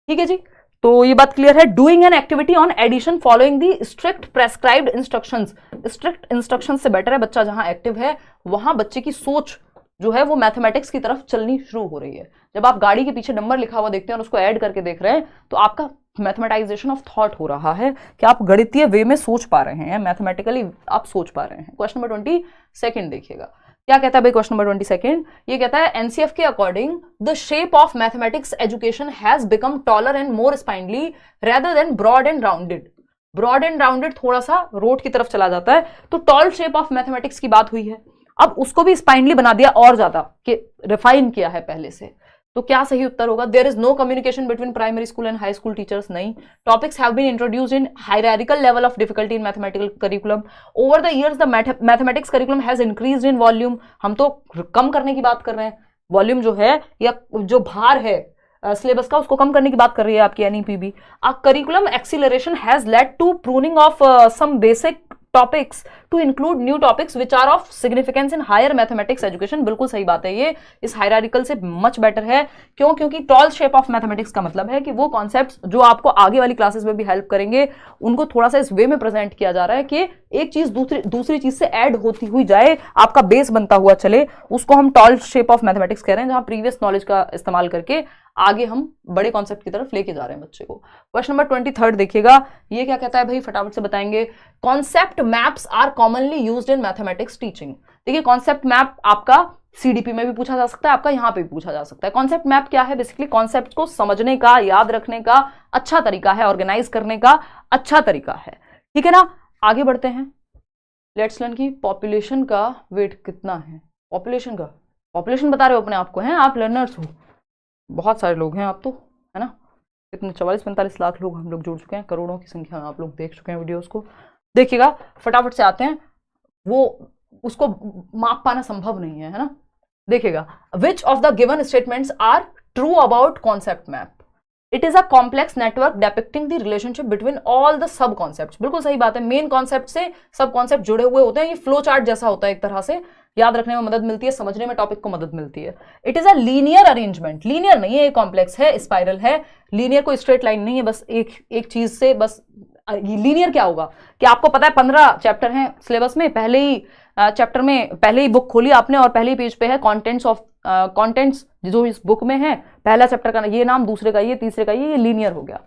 ठीक है जी, तो ये बात क्लियर है। Doing an activity on addition following the strict prescribed instructions, strict instructions से बेटर है बच्चा जहां एक्टिव है वहां बच्चे की सोच जो है वो मैथमेटिक्स की तरफ चलनी शुरू हो रही है। जब आप गाड़ी के पीछे नंबर लिखा हुआ देखते हैं और उसको ऐड करके देख रहे हैं तो आपका मैथमेटाइजेशन ऑफ थॉट हो रहा है कि आप गणितीय वे में सोच पा रहे हैं, मैथमेटिकली आप सोच पा रहे हैं। क्वेश्चन नंबर 22 देखिएगा क्या कहता है भाई। क्वेश्चन नंबर 22 ये कहता है एनसीएफ के according the shape of mathematics education has become taller and more spindly rather than broad and rounded. Broad and rounded थोड़ा सा रोड की तरफ चला जाता है, तो टॉल शेप ऑफ मैथमेटिक्स की बात हुई है, अब उसको भी स्पाइनली बना दिया और ज्यादा कि रिफाइन किया है पहले से। तो क्या सही उत्तर होगा, there is no communication between primary school and high school teachers, नहीं। Topics have been introduced in hierarchical level of difficulty in mathematical curriculum, over the years the mathematics curriculum has increased in volume, हम तो कम करने की बात कर रहे हैं, volume जो है या जो भार है सिलेबस का उसको कम करने की बात कर रही है आपकी एनईपीबी। A curriculum acceleration has led to pruning of some basic topics to include new topics which are of significance in higher mathematics education. बिल्कुल सही बात है, ये इस हायरार्किकल से मच बेटर है। क्यों, क्योंकि टॉल शेप ऑफ मैथमेटिक्स का मतलब है कि वो कॉन्सेप्ट्स जो आपको आगे वाली क्लासेस में भी हेल्प करेंगे उनको थोड़ा सा इस वे में प्रेजेंट किया जा रहा है कि एक चीज दूसरी चीज से ऐड होती हुई जाए, आपका बेस बनता हुआ चले, उसको हम टॉल शेप ऑफ मैथमेटिक्स कह रहे हैं, जहां प्रीवियस नॉलेज का इस्तेमाल करके आगे हम बड़े कॉन्सेप्ट की तरफ लेके जा रहे हैं बच्चे को। क्वेश्चन नंबर 23 देखिएगा, ये क्या कहता है भाई, फटाफट से बताएंगे। Concept maps are commonly used in mathematics teaching. देखिए कॉन्सेप्ट मैप आपका सीडीपी में भी पूछा जा सकता है, आपका यहां पे भी पूछा जा सकता है। कॉन्सेप्ट मैप क्या है, बेसिकली कॉन्सेप्ट को समझने का, याद रखने का अच्छा तरीका है, ऑर्गेनाइज करने का अच्छा तरीका है। ठीक है ना, आगे बढ़ते हैं। लेट्स लर्न की पॉपुलेशन का वेट कितना है। पॉपुलेशन बता रहे हो अपने आप को, हैं आप लर्नर्स हो, बहुत सारे लोग हैं आप तो, है ना। इतने 44-45 लाख लोग हम लोग जुड़ चुके हैं, करोड़ों की संख्या में आप लोग देख चुके हैं वीडियोस को। देखिएगा फटाफट से आते हैं। वो उसको माप पाना संभव नहीं है ना। देखिएगा, which of the given statements are true about concept map? It is a complex network depicting the relationship between all the sub concepts. बिल्कुल सही बात है, मेन कॉन्सेप्ट से सब कॉन्सेप्ट जुड़े हुए होते हैं। ये फ्लो चार्ट जैसा होता है, एक तरह से याद रखने में मदद मिलती है, समझने में टॉपिक को मदद मिलती है। It is a linear arrangement, linear नहीं है, ये कॉम्प्लेक्स है, स्पाइरल है। लीनियर कोई स्ट्रेट लाइन नहीं है, बस एक चीज से बस। लीनियर क्या होगा कि आपको पता है 15 चैप्टर हैं सिलेबस में, पहले ही चैप्टर में पहले ही बुक खोली आपने और पहले ही पेज पे है कंटेंट्स जो इस बुक में है। पहला चैप्टर का ये नाम, दूसरे का ये, तीसरे का ये लीनियर हो गया।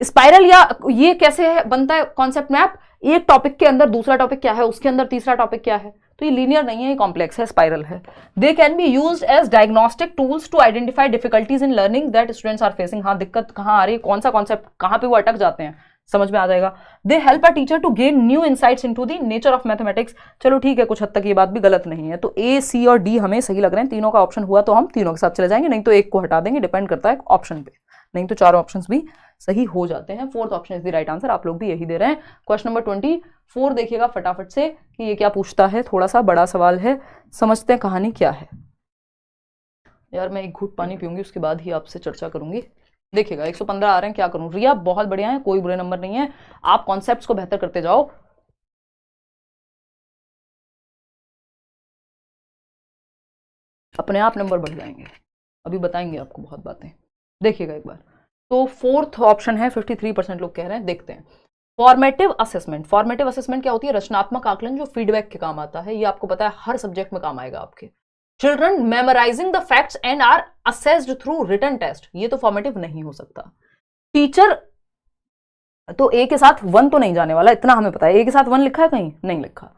स्पाइरल या ये कैसे है बनता है कॉन्सेप्ट मैप? एक टॉपिक के अंदर दूसरा टॉपिक क्या है, उसके अंदर तीसरा टॉपिक क्या है। तो ये लीनियर नहीं है, ये कॉम्प्लेक्स है, स्पाइरल है। They can be used as diagnostic tools to identify difficulties in learning that students are facing. हाँ, दिक्कत कहाँ आ रही है, कौन सा कॉन्सेप्ट कहाँ पे वो अटक जाते हैं, समझ में आ जाएगा। They help a teacher to gain new insights into the nature of mathematics. चलो ठीक है, कुछ हद तक ये बात भी गलत नहीं है। तो ए, सी और डी हमें सही लग रहे हैं। तीनों का ऑप्शन हुआ तो हम तीनों के साथ चले जाएंगे, नहीं तो एक को हटा देंगे, डिपेंड करता है ऑप्शन पे। नहीं तो चारों ऑप्शंस भी सही हो जाते हैं। Fourth option is the right answer. आप लोग भी यही दे रहे हैं। क्वेश्चन नंबर 24 देखिएगा फटाफट से कि ये क्या पूछता है। थोड़ा सा बड़ा सवाल है, समझते हैं कहानी क्या है। यार मैं एक घूंट पानी पीऊंगी, उसके बाद ही आपसे चर्चा करूंगी। देखिएगा 115 आ रहे हैं, क्या करूं। रिया बहुत बढ़िया है, कोई बुरे नंबर नहीं है। आप कॉन्सेप्ट्स को बेहतर करते जाओ। अपने आप नंबर बढ़ जाएंगे, अभी बताएंगे आपको बहुत बातें। देखिएगा एक बार, तो फोर्थ ऑप्शन है, 53% लोग कह रहे हैं। देखते हैं। Formative assessment. फॉर्मेटिव असेसमेंट क्या होती है? रचनात्मक आकलन, जो फीडबैक के काम आता है। ये आपको पता है हर सब्जेक्ट में काम आएगा आपके। Children memorising the facts and are assessed through written test. ये तो फॉर्मेटिव नहीं हो सकता। टीचर तो ए के साथ 1 तो नहीं जाने वाला, इतना हमें पता है। ए के साथ 1 लिखा है कहीं? नहीं लिखा।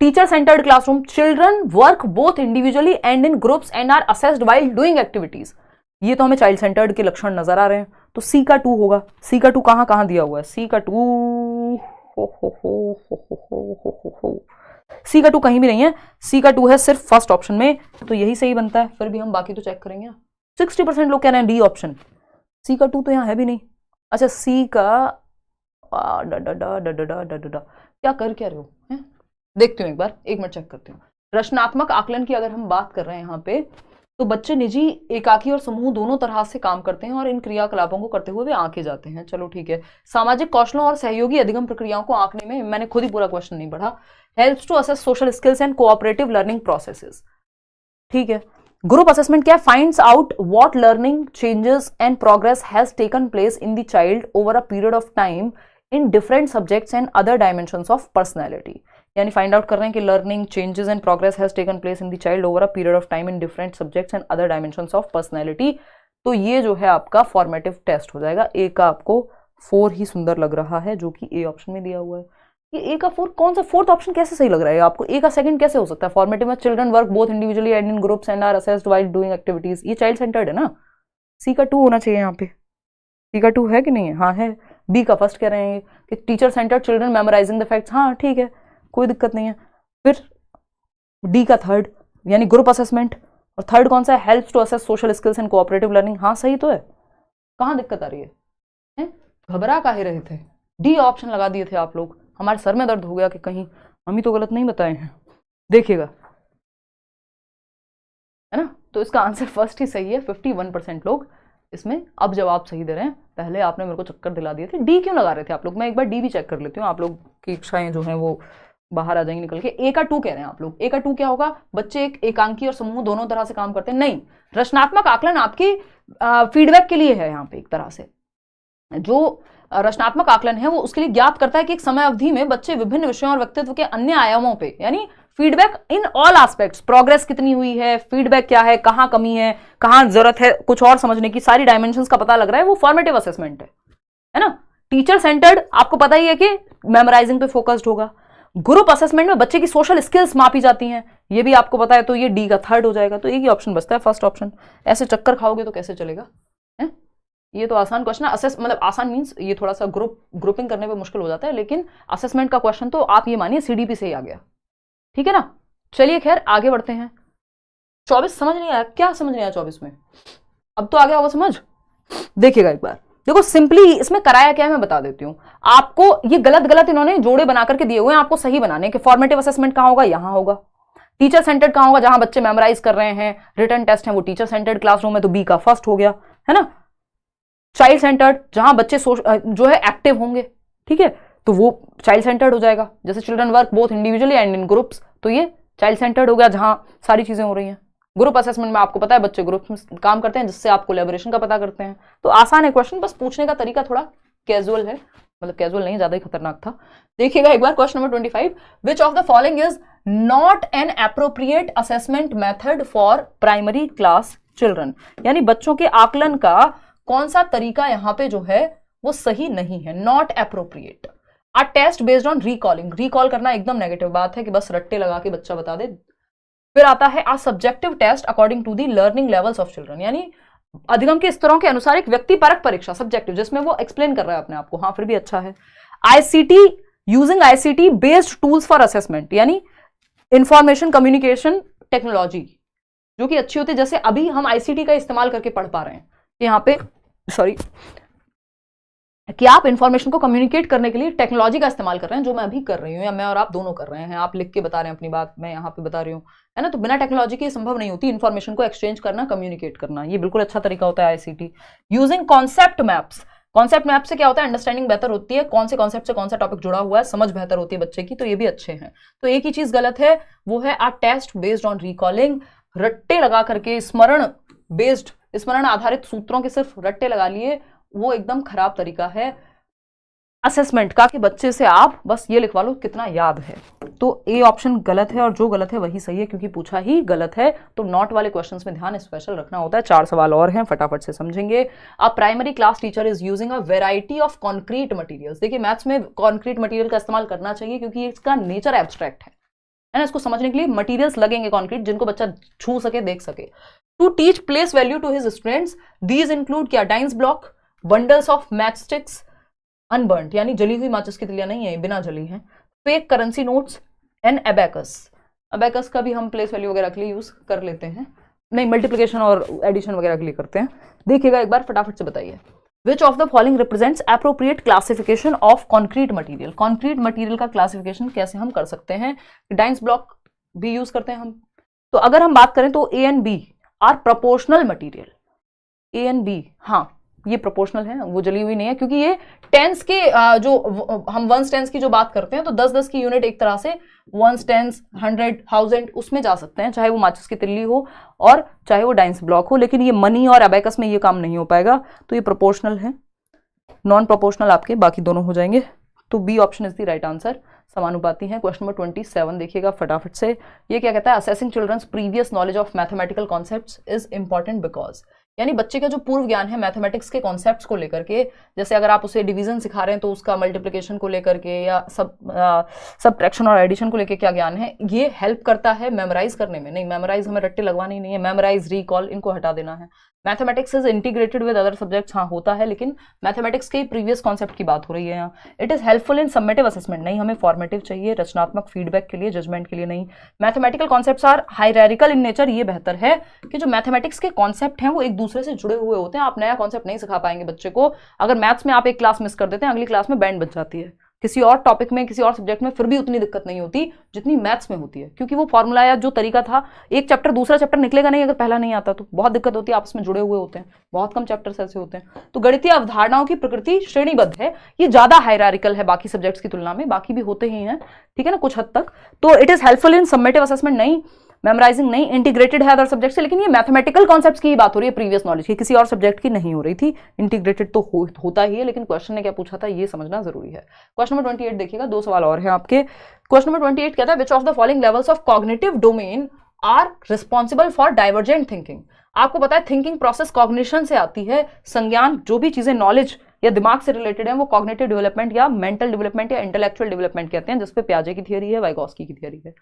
Teacher centred classroom. Children work both individually and in groups and are assessed while doing activities. ये तो हमें चाइल्ड सेंटर्ड के लक्षण नजर आ रहे हैं। तो सी का 2 होगा। सी का 2 कहां कहां दिया हुआ है? सी का 2 सी का 2 कहीं भी नहीं है। सी का 2 है सिर्फ फर्स्ट ऑप्शन में, तो यही सही बनता है। फिर भी हम बाकी तो चेक करेंगे। 60% लोग कह रहे हैं डी ऑप्शन। सी का 2 तो यहाँ है भी नहीं। अच्छा, सी का क्या कर क्या रहे हो है? देखती हूँ एक बार, 1 मिनट चेक करती हूँ। रचनात्मक आकलन की अगर हम बात कर रहे हैं यहाँ पे, तो बच्चे निजी, एकाकी और समूह दोनों तरह से काम करते हैं और इन क्रियाकलापों को करते हुए वे आंके जाते हैं। चलो ठीक है। सामाजिक कौशलों और सहयोगी अधिगम प्रक्रियाओं को आंकने में, मैंने खुद ही पूरा क्वेश्चन नहीं पढ़ा। Helps to assess social skills and cooperative learning processes. ठीक है। ग्रुप असेसमेंट क्या? Finds out what learning changes and progress has taken place in the child over a period of time in different subjects and other dimensions of personality. यानी find out कर रहे हैं कि learning changes and progress has taken place in the child over a period of time in different subjects and other dimensions of personality. तो ये जो है आपका फॉर्मेटिव टेस्ट हो जाएगा। ए का आपको 4 ही सुंदर लग रहा है, जो कि ए ऑप्शन में दिया हुआ है। ये ए का 4 कौन सा फोर्थ ऑप्शन कैसे सही लग रहा है आपको? ए का सेकंड कैसे हो सकता है? फॉर्मेटिव में children work both individually and in groups and are assessed while doing activities. ये चाइल्ड सेंटर्ड है ना। सी का 2 होना चाहिए यहाँ पे। सी का 2 है कि नहीं है? हाँ है। बी का फर्स्ट कह रहे हैं कि teacher centred children memorising the facts. हाँ ठीक है, कोई दिक्कत नहीं है। फिर डी का 3rd यानी ग्रुप असेसमेंट, और 3rd कौन सा है? Helps to assess social skills and cooperative learning. हाँ सही तो है। कहाँ दिक्कत आ रही है? घबरा काहे रहे थे? डी ऑप्शन लगा दिए थे आप लोग। हमारे सर में दर्द हो गया कि कहीं हम ही तो गलत नहीं बताए हैं। देखिएगा, है ना। तो इसका आंसर फर्स्ट ही सही है। 51% लोग इसमें अब जवाब सही दे रहे हैं। पहले आपने मेरे को चक्कर दिला दिए थे। डी क्यों लगा रहे थे आप लोग? मैं एक बार डी भी चेक कर लेती हूँ, आप लोग की इच्छाएं जो हैं वो बाहर आ जाएंगी निकल के। ए का 2 कह रहे हैं आप लोग। ए का 2 क्या होगा? बच्चे एक एकांकी और समूह दोनों तरह से काम करते हैं। नहीं, रचनात्मक आकलन आपकी फीडबैक के लिए है। यहाँ पे एक तरह से जो रचनात्मक आकलन है वो उसके लिए ज्ञात करता है कि एक समय अवधि में बच्चे विभिन्न विषयों और व्यक्तित्व के अन्य आयामों पे, यानी feedback in all aspects, progress कितनी हुई है, फीडबैक क्या है, कहाँ कमी है, कहाँ जरूरत है कुछ और समझने की, सारी डायमेंशंस का पता लग रहा है। वो फॉर्मेटिव असेसमेंट है ना। टीचर सेंटर्ड आपको पता ही है कि मेमोराइजिंग पे फोकस्ड होगा। ग्रुप असेसमेंट में बच्चे की सोशल स्किल्स मापी जाती हैं, ये भी आपको पता है। तो ये डी का 3rd हो जाएगा। तो एक ही ऑप्शन बचता है, फर्स्ट ऑप्शन। ऐसे चक्कर खाओगे तो कैसे चलेगा? है ये तो आसान क्वेश्चन है। असेस मतलब आसान मींस ये थोड़ा सा ग्रुपिंग करने पे मुश्किल हो जाता है, लेकिन असेसमेंट का क्वेश्चन तो आप ये मानिए सीडीपी से ही आ गया। ठीक है ना। चलिए खैर आगे बढ़ते हैं। 24 समझ नहीं आया? क्या समझ नहीं आया 24 में? अब तो आ गया होगा समझ। देखिएगा एक बार, देखो सिंपली इसमें कराया क्या है मैं बता देती हूं आपको। ये गलत गलत इन्होंने जोड़े बना करके दिए हुए हैं, आपको सही बनाने के। फॉर्मेटिव असेसमेंट कहां होगा, यहां होगा। टीचर सेंटर्ड कहां होगा, जहां बच्चे मेमोराइज कर रहे हैं, रिटन टेस्ट है वो टीचर सेंटर्ड क्लासरूम है, तो बी का फर्स्ट हो गया, है ना। चाइल्ड सेंटर्ड, जहां बच्चे जो है एक्टिव होंगे, ठीक है, तो वो चाइल्ड सेंटर्ड हो जाएगा। जैसे children work both individually and in groups, तो ये चाइल्ड सेंटर्ड हो गया, जहां सारी चीजें हो रही हैं। ग्रुप असेसमेंट में आपको पता है बच्चे ग्रुप में काम करते हैं, जिससे आप कोलैबोरेशन का पता करते हैं। तो आसान है क्वेश्चन, बस पूछने का तरीका थोड़ा कैजुअल है, मतलब कैजुअल नहीं, ज्यादा ही खतरनाक था। देखिएगा एक बार question number 25, which of the following is not an appropriate assessment method for primary class children. यानी बच्चों के आकलन का कौन सा तरीका यहां पे जो है वो सही नहीं है, not appropriate. A test based on recalling, recall करना एकदम नेगेटिव बात है कि बस रट्टे लगा के बच्चा बता दे। फिर आता है a subjective test according to the learning levels of children, यानी अधिगम के स्तरों के अनुसार एक व्यक्ति परक परीक्षा, सब्जेक्टिव, जिसमें वो एक्सप्लेन कर रहा है अपने आप को। हाँ फिर भी अच्छा है। ICT, using ICT based tools for assessment, यानी इंफॉर्मेशन कम्युनिकेशन टेक्नोलॉजी जो कि अच्छी होती है। जैसे अभी हम आईसीटी का इस्तेमाल करके पढ़ पा रहे हैं यहाँ पे, सॉरी, कि आप इंफॉर्मेशन को कम्युनिकेट करने के लिए टेक्नोलॉजी का इस्तेमाल कर रहे हैं, जो मैं अभी कर रही हूँ, या मैं और आप दोनों कर रहे हैं। आप लिख के बता रहे हैं अपनी बात, मैं यहाँ पे बता रही हूँ, है ना। तो बिना टेक्नोलॉजी के संभव नहीं होती इंफॉर्मेशन को एक्सचेंज करना, कम्युनिकेट करना। ये बिल्कुल अच्छा तरीका होता है ICT. Using concept maps, concept map से क्या होता है, अंडरस्टैंडिंग बेहतर होती है, कौन से कॉन्सेप्ट से कौन सा टॉपिक जुड़ा हुआ है, समझ बेहतर होती है बच्चे की, तो ये भी अच्छे हैं। तो एक ही चीज गलत है, वो है a test based on recalling, रट्टे लगा करके स्मरण बेस्ड, स्मरण आधारित सूत्रों के सिर्फ रट्टे लगा लिए, वो एकदम खराब तरीका है असेसमेंट का कि बच्चे से आप बस ये लिखवा लो कितना याद है। तो ए ऑप्शन गलत है, और जो गलत है वही सही है क्योंकि पूछा ही गलत है। तो नॉट वाले क्वेश्चंस में ध्यान स्पेशल रखना होता है। 4 सवाल और हैं, फटाफट से समझेंगे। A primary class teacher is using a variety of concrete materials. देखिए मैथ्स में कॉन्क्रीट मटेरियल का इस्तेमाल करना चाहिए क्योंकि इसका नेचर एब्स्ट्रैक्ट है ना। इसको समझने के लिए मटेरियल्स लगेंगे कॉन्क्रीट, जिनको बच्चा छू सके, देख सके। To teach place value to his students, these include क्या, dienes block, bundles of match sticks, unburned यानी जली हुई माचिस की तिलियां नहीं है, बिना जली है, fake currency notes and abacus. Abacus का भी हम प्लेस वैल्यू वगैरह के लिए यूज कर लेते हैं, नहीं मल्टीप्लिकेशन और एडिशन वगैरह के लिए करते हैं। देखिएगा एक बार, फटाफट से बताइए। विच of the following represents appropriate classification of concrete material. Concrete material का क्लासिफिकेशन कैसे हम कर सकते हैं, डाइंस ब्लॉक भी यूज करते हैं हम। तो अगर हम बात करें तो A and B are proportional material. A and B, हाँ ये प्रोपोर्शनल है, वो जली हुई नहीं है, क्योंकि ये टेंस के जो हम वंस टेंस की जो बात करते हैं तो 10-10 की यूनिट एक तरह से वंस टेंस 100 1000 उसमें जा सकते हैं, चाहे वो माचिस की तिल्ली हो और चाहे वो डाइंस ब्लॉक हो। लेकिन ये मनी और अबैकस में ये काम नहीं हो पाएगा, तो ये प्रोपोर्शनल है। नॉन प्रोपोर्शनल आपके बाकी दोनों हो जाएंगे। तो B option is the right answer, समानुपाती हैं। क्वेश्चन नंबर 27 देखिएगा फटाफट से। ये क्या कहता है, assessing children's previous knowledge of mathematical concepts is important because, यानी बच्चे का जो पूर्व ज्ञान है मैथमेटिक्स के कॉन्सेप्ट्स को लेकर के, जैसे अगर आप उसे डिवीजन सिखा रहे हैं तो उसका मल्टीप्लिकेशन को लेकर के या सबट्रैक्शन और एडिशन को लेकर क्या ज्ञान है, ये हेल्प करता है मेमोराइज करने में। नहीं, मेमोराइज हमें रट्टे लगवानी नहीं है, मेमोराइज, रिकॉल, इनको हटा देना है। Mathematics is integrated with other subjects, हाँ होता है, लेकिन मैथमेटिक्स के प्रीवियस कॉन्सेप्ट की बात हो रही है यहाँ। It is helpful in summative assessment, नहीं हमें फॉर्मेटिव चाहिए, रचनात्मक फीडबैक के लिए, जजमेंट के लिए नहीं। Mathematical concepts are hierarchical in nature, ये बेहतर है कि जो मैथमेटिक्स के कॉन्सेप्ट हैं वो एक दूसरे से जुड़े हुए होते हैं। आप नया कॉन्सेप्ट नहीं सिखा पाएंगे बच्चे को। अगर मैथ्स में आप एक क्लास मिस कर देते हैं, अगली क्लास में बैंड बच जाती है। किसी और टॉपिक में, किसी और सब्जेक्ट में फिर भी उतनी दिक्कत नहीं होती जितनी मैथ्स में होती है, क्योंकि वो फॉर्मूला या जो तरीका था, एक चैप्टर दूसरा चैप्टर निकलेगा नहीं अगर पहला नहीं आता, तो बहुत दिक्कत होती है। आपस में जुड़े हुए होते हैं, बहुत कम चैप्टर्स ऐसे होते हैं। तो गणितीय अवधारणाओं की प्रकृति श्रेणीबद्ध है, ये ज्यादा हायरार्किकल है बाकी सब्जेक्ट्स की तुलना में, बाकी भी होते ही हैं, ठीक है ना, कुछ हद तक। तो it is helpful in summative assessment, नहीं मेमोराइजिंग नहीं, इंटीग्रेटेड है अदर सब्जेक्ट से। लेकिन ये मैथमेटिकल कॉन्सेप्ट्स की बात हो रही है, प्रीवियस नॉलेज की, किसी और सब्जेक्ट की नहीं हो रही थी। इंटीग्रेटेड तो होता ही है, लेकिन क्वेश्चन ने क्या पूछा था ये समझना जरूरी है। क्वेश्चन नंबर 28 देखिएगा, 2 सवाल और हैं आपके। क्वेश्चन नंबर 28 कहता है which of the following levels of cognitive domain are responsible for divergent thinking. आपको पता है थिंकिंग प्रोसेस कॉग्निशन से आती है, संज्ञान, जो भी चीजें नॉलेज या दिमाग से रिलेटेड है वो कॉग्निटिव डेवलपमेंट या मेंटल डेवलपमेंट या इंटेलेक्चुअल डेवलपमेंट कहते हैं, जिसपे पियाजे की थियरी है, वाइगोस्की की थियरी है।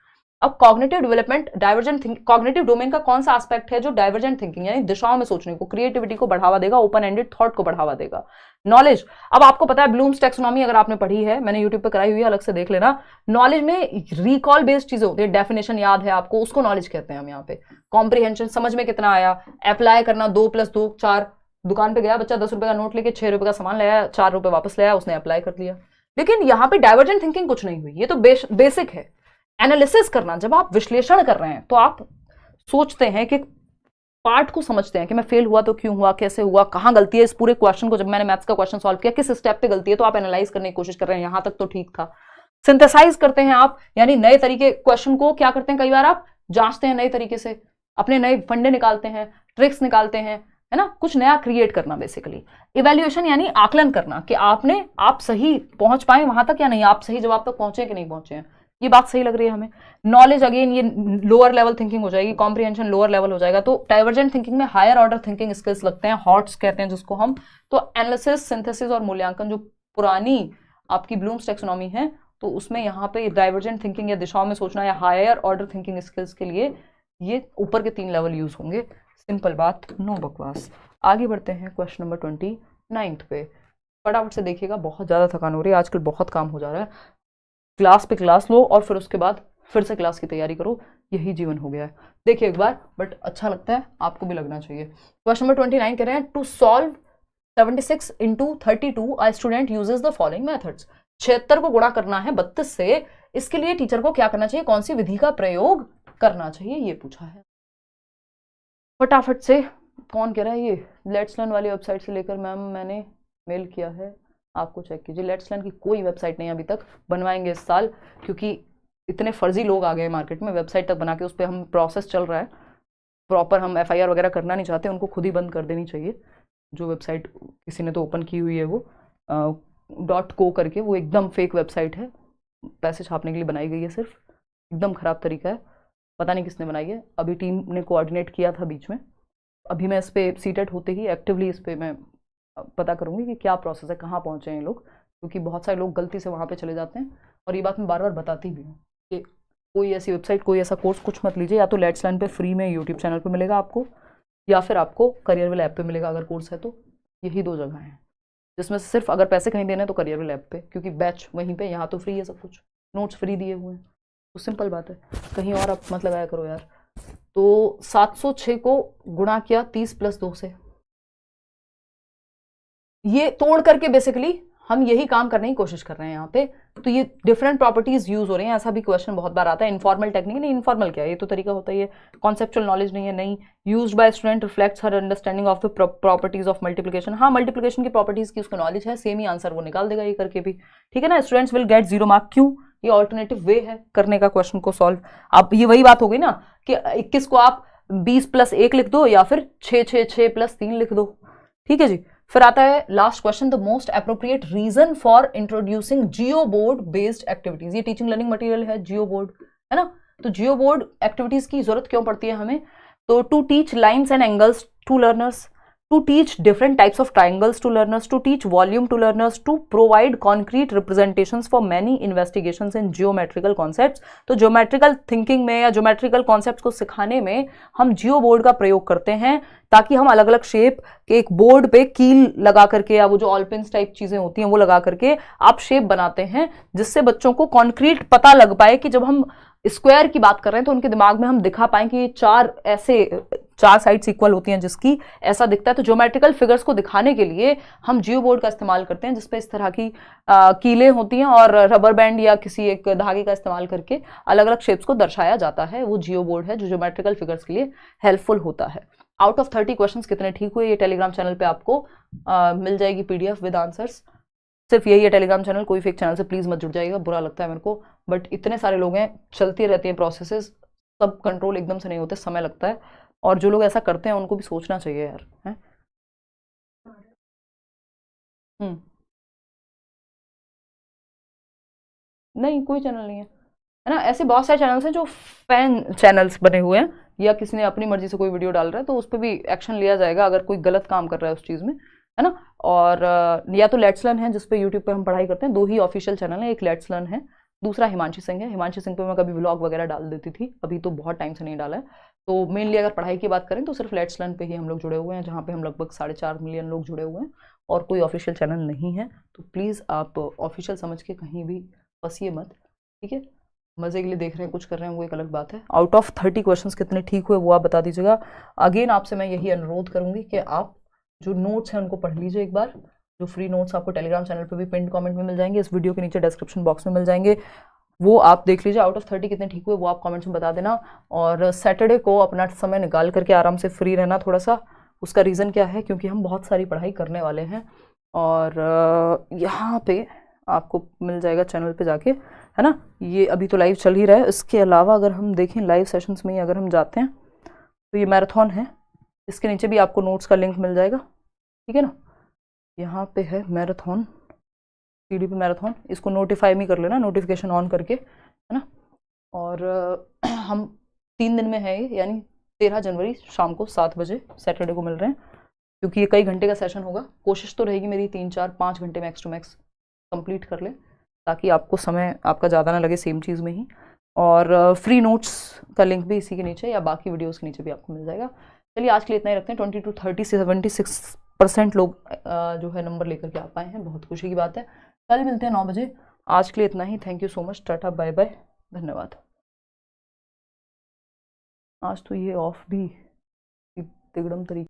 अब cognitive development, divergent thinking, cognitive domain का कौन सा एस्पेक्ट है जो डाइवर्जेंट थिंकिंग यानी दिशाओं में सोचने को, क्रिएटिविटी को बढ़ावा देगा, ओपन एंडेड थॉट को बढ़ावा देगा। नॉलेज, अब आपको पता है ब्लूम्स टैक्सोनॉमी अगर आपने पढ़ी है, मैंने यूट्यूब पे कराई हुई है, अलग से देख लेना। नॉलेज में रिकॉल बेस्ड चीजें होती है, डेफिनेशन याद है आपको, उसको नॉलेज कहते हैं हम यहाँ पे। कॉम्प्रिहेंशन, समझ में कितना आया, अप्लाई करना, 2 + 2 4, दुकान पे गया बच्चा, 10 रुपए का नोट लेके 6 रुपए का सामान ले आया, 4 रुपए वापस ले आया, उसने अप्लाई कर लिया। लेकिन यहाँ पे डाइवर्जेंट थिंकिंग कुछ नहीं हुई। ये तो बेसिक है एनालिसिस करना। जब आप विश्लेषण कर रहे हैं तो आप सोचते हैं कि पार्ट को समझते हैं कि मैं फेल हुआ तो क्यों हुआ, कैसे हुआ, कहाँ गलती है। इस पूरे क्वेश्चन को जब मैंने मैथ्स का क्वेश्चन सॉल्व किया, किस स्टेप पे गलती है, तो आप एनालाइज करने की कोशिश कर रहे हैं, यहां तक तो ठीक था। सिंथेसाइज करते हैं आप, यानी नए तरीके क्वेश्चन को क्या करते हैं, कई बार आप जांचते हैं नए तरीके से, अपने नए फंडे निकालते हैं, ट्रिक्स निकालते हैं, है ना, कुछ नया क्रिएट करना। बेसिकली इवैल्यूएशन यानी आकलन करना कि आप सही पहुंच पाए वहां तक या नहीं, आप सही जवाब तक पहुंचे कि नहीं पहुंचे हैं, ये बात सही लग रही है हमें। नॉलेज अगेन ये लोअर लेवल थिंकिंग हो जाएगी, कॉम्प्रिहेंशन लोअर लेवल हो जाएगा। तो डाइवर्जेंट थिंकिंग में हायर ऑर्डर थिंकिंग स्किल्स लगते हैं, हॉट्स कहते हैं जिसको हम। तो एनालिसिस, सिंथेसिस और मूल्यांकन जो पुरानी आपकी ब्लूम्स टैक्सोनॉमी है, तो उसमें यहाँ पे डाइवर्जेंट थिंकिंग या दिशाओं में सोचना या हायर ऑर्डर थिंकिंग स्किल्स के लिए ये ऊपर के 3 लेवल यूज होंगे। सिंपल बात, नो बकवास। आगे बढ़ते हैं क्वेश्चन नंबर 29 पे। फटाफट से देखिएगा, बहुत ज़्यादा थकान हो रही है आजकल, बहुत काम हो जा रहा है। क्लास पे क्लास लो और फिर उसके बाद फिर से क्लास की तैयारी करो, यही जीवन हो गया है। देखिए एक बार, बट अच्छा लगता है, आपको भी लगना चाहिए। क्वेश्चन नंबर 29 कह रहे हैं, to solve 76 into 32 a student uses the following methods। 76 को गुणा करना है 32 से, इसके लिए टीचर को क्या करना चाहिए, कौन सी विधि का प्रयोग करना चाहिए, ये पूछा है। फटाफट से, कौन कह रहा है ये, लेट्स लर्न वाली वेबसाइट से लेकर मैम मैंने मेल किया है, आपको चेक कीजिए। लेट्स लर्न की कोई वेबसाइट नहीं अभी तक, बनवाएंगे इस साल, क्योंकि इतने फर्जी लोग आ गए मार्केट में, वेबसाइट तक बना के उस पर हम प्रोसेस चल रहा है प्रॉपर, हम FIR वगैरह करना नहीं चाहते, उनको खुद ही बंद कर देनी चाहिए। जो वेबसाइट किसी ने तो ओपन की हुई है वो .co करके, वो एकदम फेक वेबसाइट है, पैसे छापने के लिए बनाई गई है सिर्फ, एकदम खराब तरीका है, पता नहीं किसने बनाई है। अभी टीम ने कोऑर्डिनेट किया था बीच में, अभी मैं इस पर सीटेट होते ही एक्टिवली इस पर मैं पता करूंगी कि क्या प्रोसेस है, कहाँ पहुँचे हैं लोग, क्योंकि बहुत सारे लोग गलती से वहाँ पे चले जाते हैं। और ये बात मैं बार बार बताती भी हूँ कि कोई ऐसी वेबसाइट, कोई ऐसा कोर्स कुछ मत लीजिए। या तो लेट्स लर्न पे फ्री में यूट्यूब चैनल पे मिलेगा आपको, या फिर आपको करियरविल ऐप पे मिलेगा अगर कोर्स है तो। यही 2 जगह हैं जिसमें से सिर्फ अगर पैसे कहीं देने हैं तो करियरविल ऐप पे, क्योंकि बैच वहीं पे, यहाँ तो फ्री है सब कुछ, नोट्स फ्री दिए हुए हैं, तो सिंपल बात है, कहीं और आप मत लगाया करो यार। तो 706 को गुणा किया 30 + 2 से, ये तोड़ करके बेसिकली हम यही काम करने की कोशिश कर रहे हैं यहाँ पे। तो ये डिफरेंट प्रॉपर्टीज यूज हो रही हैं, ऐसा भी क्वेश्चन बहुत बार आता है। इनफॉर्मल टेक्निक नहीं, इनफॉर्मल क्या है, ये तो तरीका होता ही है। कॉन्सेप्चुअल नॉलेज नहीं है, नहीं। Used by student reflects her understanding of the properties of multiplication. हाँ, मल्टीप्लिकेशन की प्रॉपर्टीज की उसको नॉलेज है, सेम ही आंसर वो निकाल देगा ये करके भी, ठीक है ना। स्टूडेंट्स विल गेट 0 मार्क, क्यों, ये ऑल्टरनेटिव वे है करने का क्वेश्चन को सॉल्व। आप ये वही बात हो गई ना कि 21 को आप 20 + 1 लिख दो, या फिर 6 + 3 लिख दो, ठीक है जी। फिर आता है last question, the most appropriate reason for introducing geoboard based activities. ये टीचिंग लर्निंग मटेरियल है, जियो बोर्ड है ना। तो जियो बोर्ड एक्टिविटीज की जरूरत क्यों पड़ती है हमें, तो to teach lines and angles to learners, to teach different types of triangles to learners, to teach volume to learners, to provide concrete representations for many investigations in geometrical concepts। तो geometrical thinking में या geometrical concepts को सिखाने में हम जियो board का प्रयोग करते हैं, ताकि हम अलग अलग शेप के एक बोर्ड पे कील लगा करके, या वो जो ऑलपिन्स टाइप चीजें होती हैं वो लगा करके आप शेप बनाते हैं, जिससे बच्चों को कॉन्क्रीट पता लग पाए कि जब हम स्क्वायर की बात कर रहे हैं तो उनके दिमाग में हम दिखा पाए कि ये 4 साइड्स इक्वल होती हैं, जिसकी ऐसा दिखता है। तो ज्योमेट्रिकल फिगर्स को दिखाने के लिए हम जियो बोर्ड का इस्तेमाल करते हैं, जिसपे इस तरह की कीलें होती हैं और रबर बैंड या किसी एक धागे का इस्तेमाल करके अलग अलग शेप्स को दर्शाया जाता है। वो जियो बोर्ड है जो ज्योमेट्रिकल फिगर्स के लिए हेल्पफुल होता है। आउट ऑफ 30 क्वेश्चंस कितने ठीक हुए, ये टेलीग्राम चैनल पे आपको मिल जाएगी PDF विद आंसर्स। सिर्फ यही है टेलीग्राम चैनल, कोई फेक चैनल से प्लीज मत जुड़ जाइएगा, बुरा लगता है मेरे को। बट इतने सारे लोग हैं, चलती रहती हैं प्रोसेसेस, सब कंट्रोल एकदम से नहीं होते, समय लगता है। और जो लोग ऐसा करते हैं उनको भी सोचना चाहिए यार, है। नहीं, कोई चैनल नहीं है ना। ऐसे बहुत सारे चैनल्स हैं जो फैन चैनल्स बने हुए हैं, या किसी ने अपनी मर्जी से कोई वीडियो डाल रहा है तो उस पर भी एक्शन लिया जाएगा अगर कोई गलत काम कर रहा है उस चीज़ में, है ना। और या तो लेट्स लर्न है जिसपे यूट्यूब पे हम पढ़ाई करते हैं, 2 ही ऑफिशियल चैनल है, एक लेट्स लर्न है, दूसरा हिमांशी सिंह है। हिमांशी सिंह पे मैं कभी व्लॉग वगैरह डाल देती थी, अभी तो बहुत टाइम से नहीं डाला है। तो मेनली अगर पढ़ाई की बात करें तो सिर्फ लेट्स लर्न पे ही हम लोग जुड़े हुए हैं, जहाँ पे हम लगभग 4.5 मिलियन लोग जुड़े हुए हैं, और कोई ऑफिशियल चैनल नहीं है। तो प्लीज़ आप ऑफिशियल समझ के कहीं भी फंसिए मत, ठीक है। मजे के लिए देख रहे हैं, कुछ कर रहे हैं, वो एक अलग बात है। आउट ऑफ 30 क्वेश्चंस कितने ठीक हुए वो आप बता दीजिएगा। अगेन आपसे मैं यही अनुरोध करूंगी कि आप जो नोट्स हैं उनको पढ़ लीजिए एक बार। जो फ्री नोट्स आपको टेलीग्राम चैनल पे भी पिन कमेंट में मिल जाएंगे, इस वीडियो के नीचे डिस्क्रिप्शन बॉक्स में मिल जाएंगे, वो आप देख लीजिए। आउट ऑफ 30 कितने ठीक हुए वो आप कमेंट्स में बता देना। और सैटरडे को अपना समय निकाल करके आराम से फ्री रहना थोड़ा सा। उसका रीज़न क्या है, क्योंकि हम बहुत सारी पढ़ाई करने वाले हैं। और यहाँ पे आपको मिल जाएगा चैनल पे जाके, है ना। ये अभी तो लाइव चल ही रहा है। इसके अलावा अगर हम देखें लाइव सेशंस में ही अगर हम जाते हैं तो ये मैराथन है, इसके नीचे भी आपको नोट्स का लिंक मिल जाएगा, ठीक है ना। यहाँ पे है मैराथन, पीडीपी मैराथन, इसको नोटिफाई भी कर लेना, नोटिफिकेशन ऑन करके, है ना। और हम 3 दिन में है ये, यानी 13 जनवरी शाम को 7 बजे सैटरडे को मिल रहे हैं। क्योंकि ये कई घंटे का सेशन होगा, कोशिश तो रहेगी मेरी 3, 4, 5 घंटे मैक्स टू मैक्स कंप्लीट कर ले, ताकि आपको समय आपका ज़्यादा ना लगे सेम चीज़ में ही। और फ्री नोट्स का लिंक भी इसी के नीचे या बाकी वीडियोज़ के नीचे भी आपको मिल जाएगा। चलिए आज के लिए इतना ही रखते हैं। 20 to 30 से 76% लोग जो है नंबर लेकर के आ पाए हैं, बहुत खुशी की बात है। कल मिलते हैं 9 बजे। आज के लिए इतना ही। Thank you so much, tata bye bye, धन्यवाद। आज तो ये ऑफ भी तिगड़म तरीके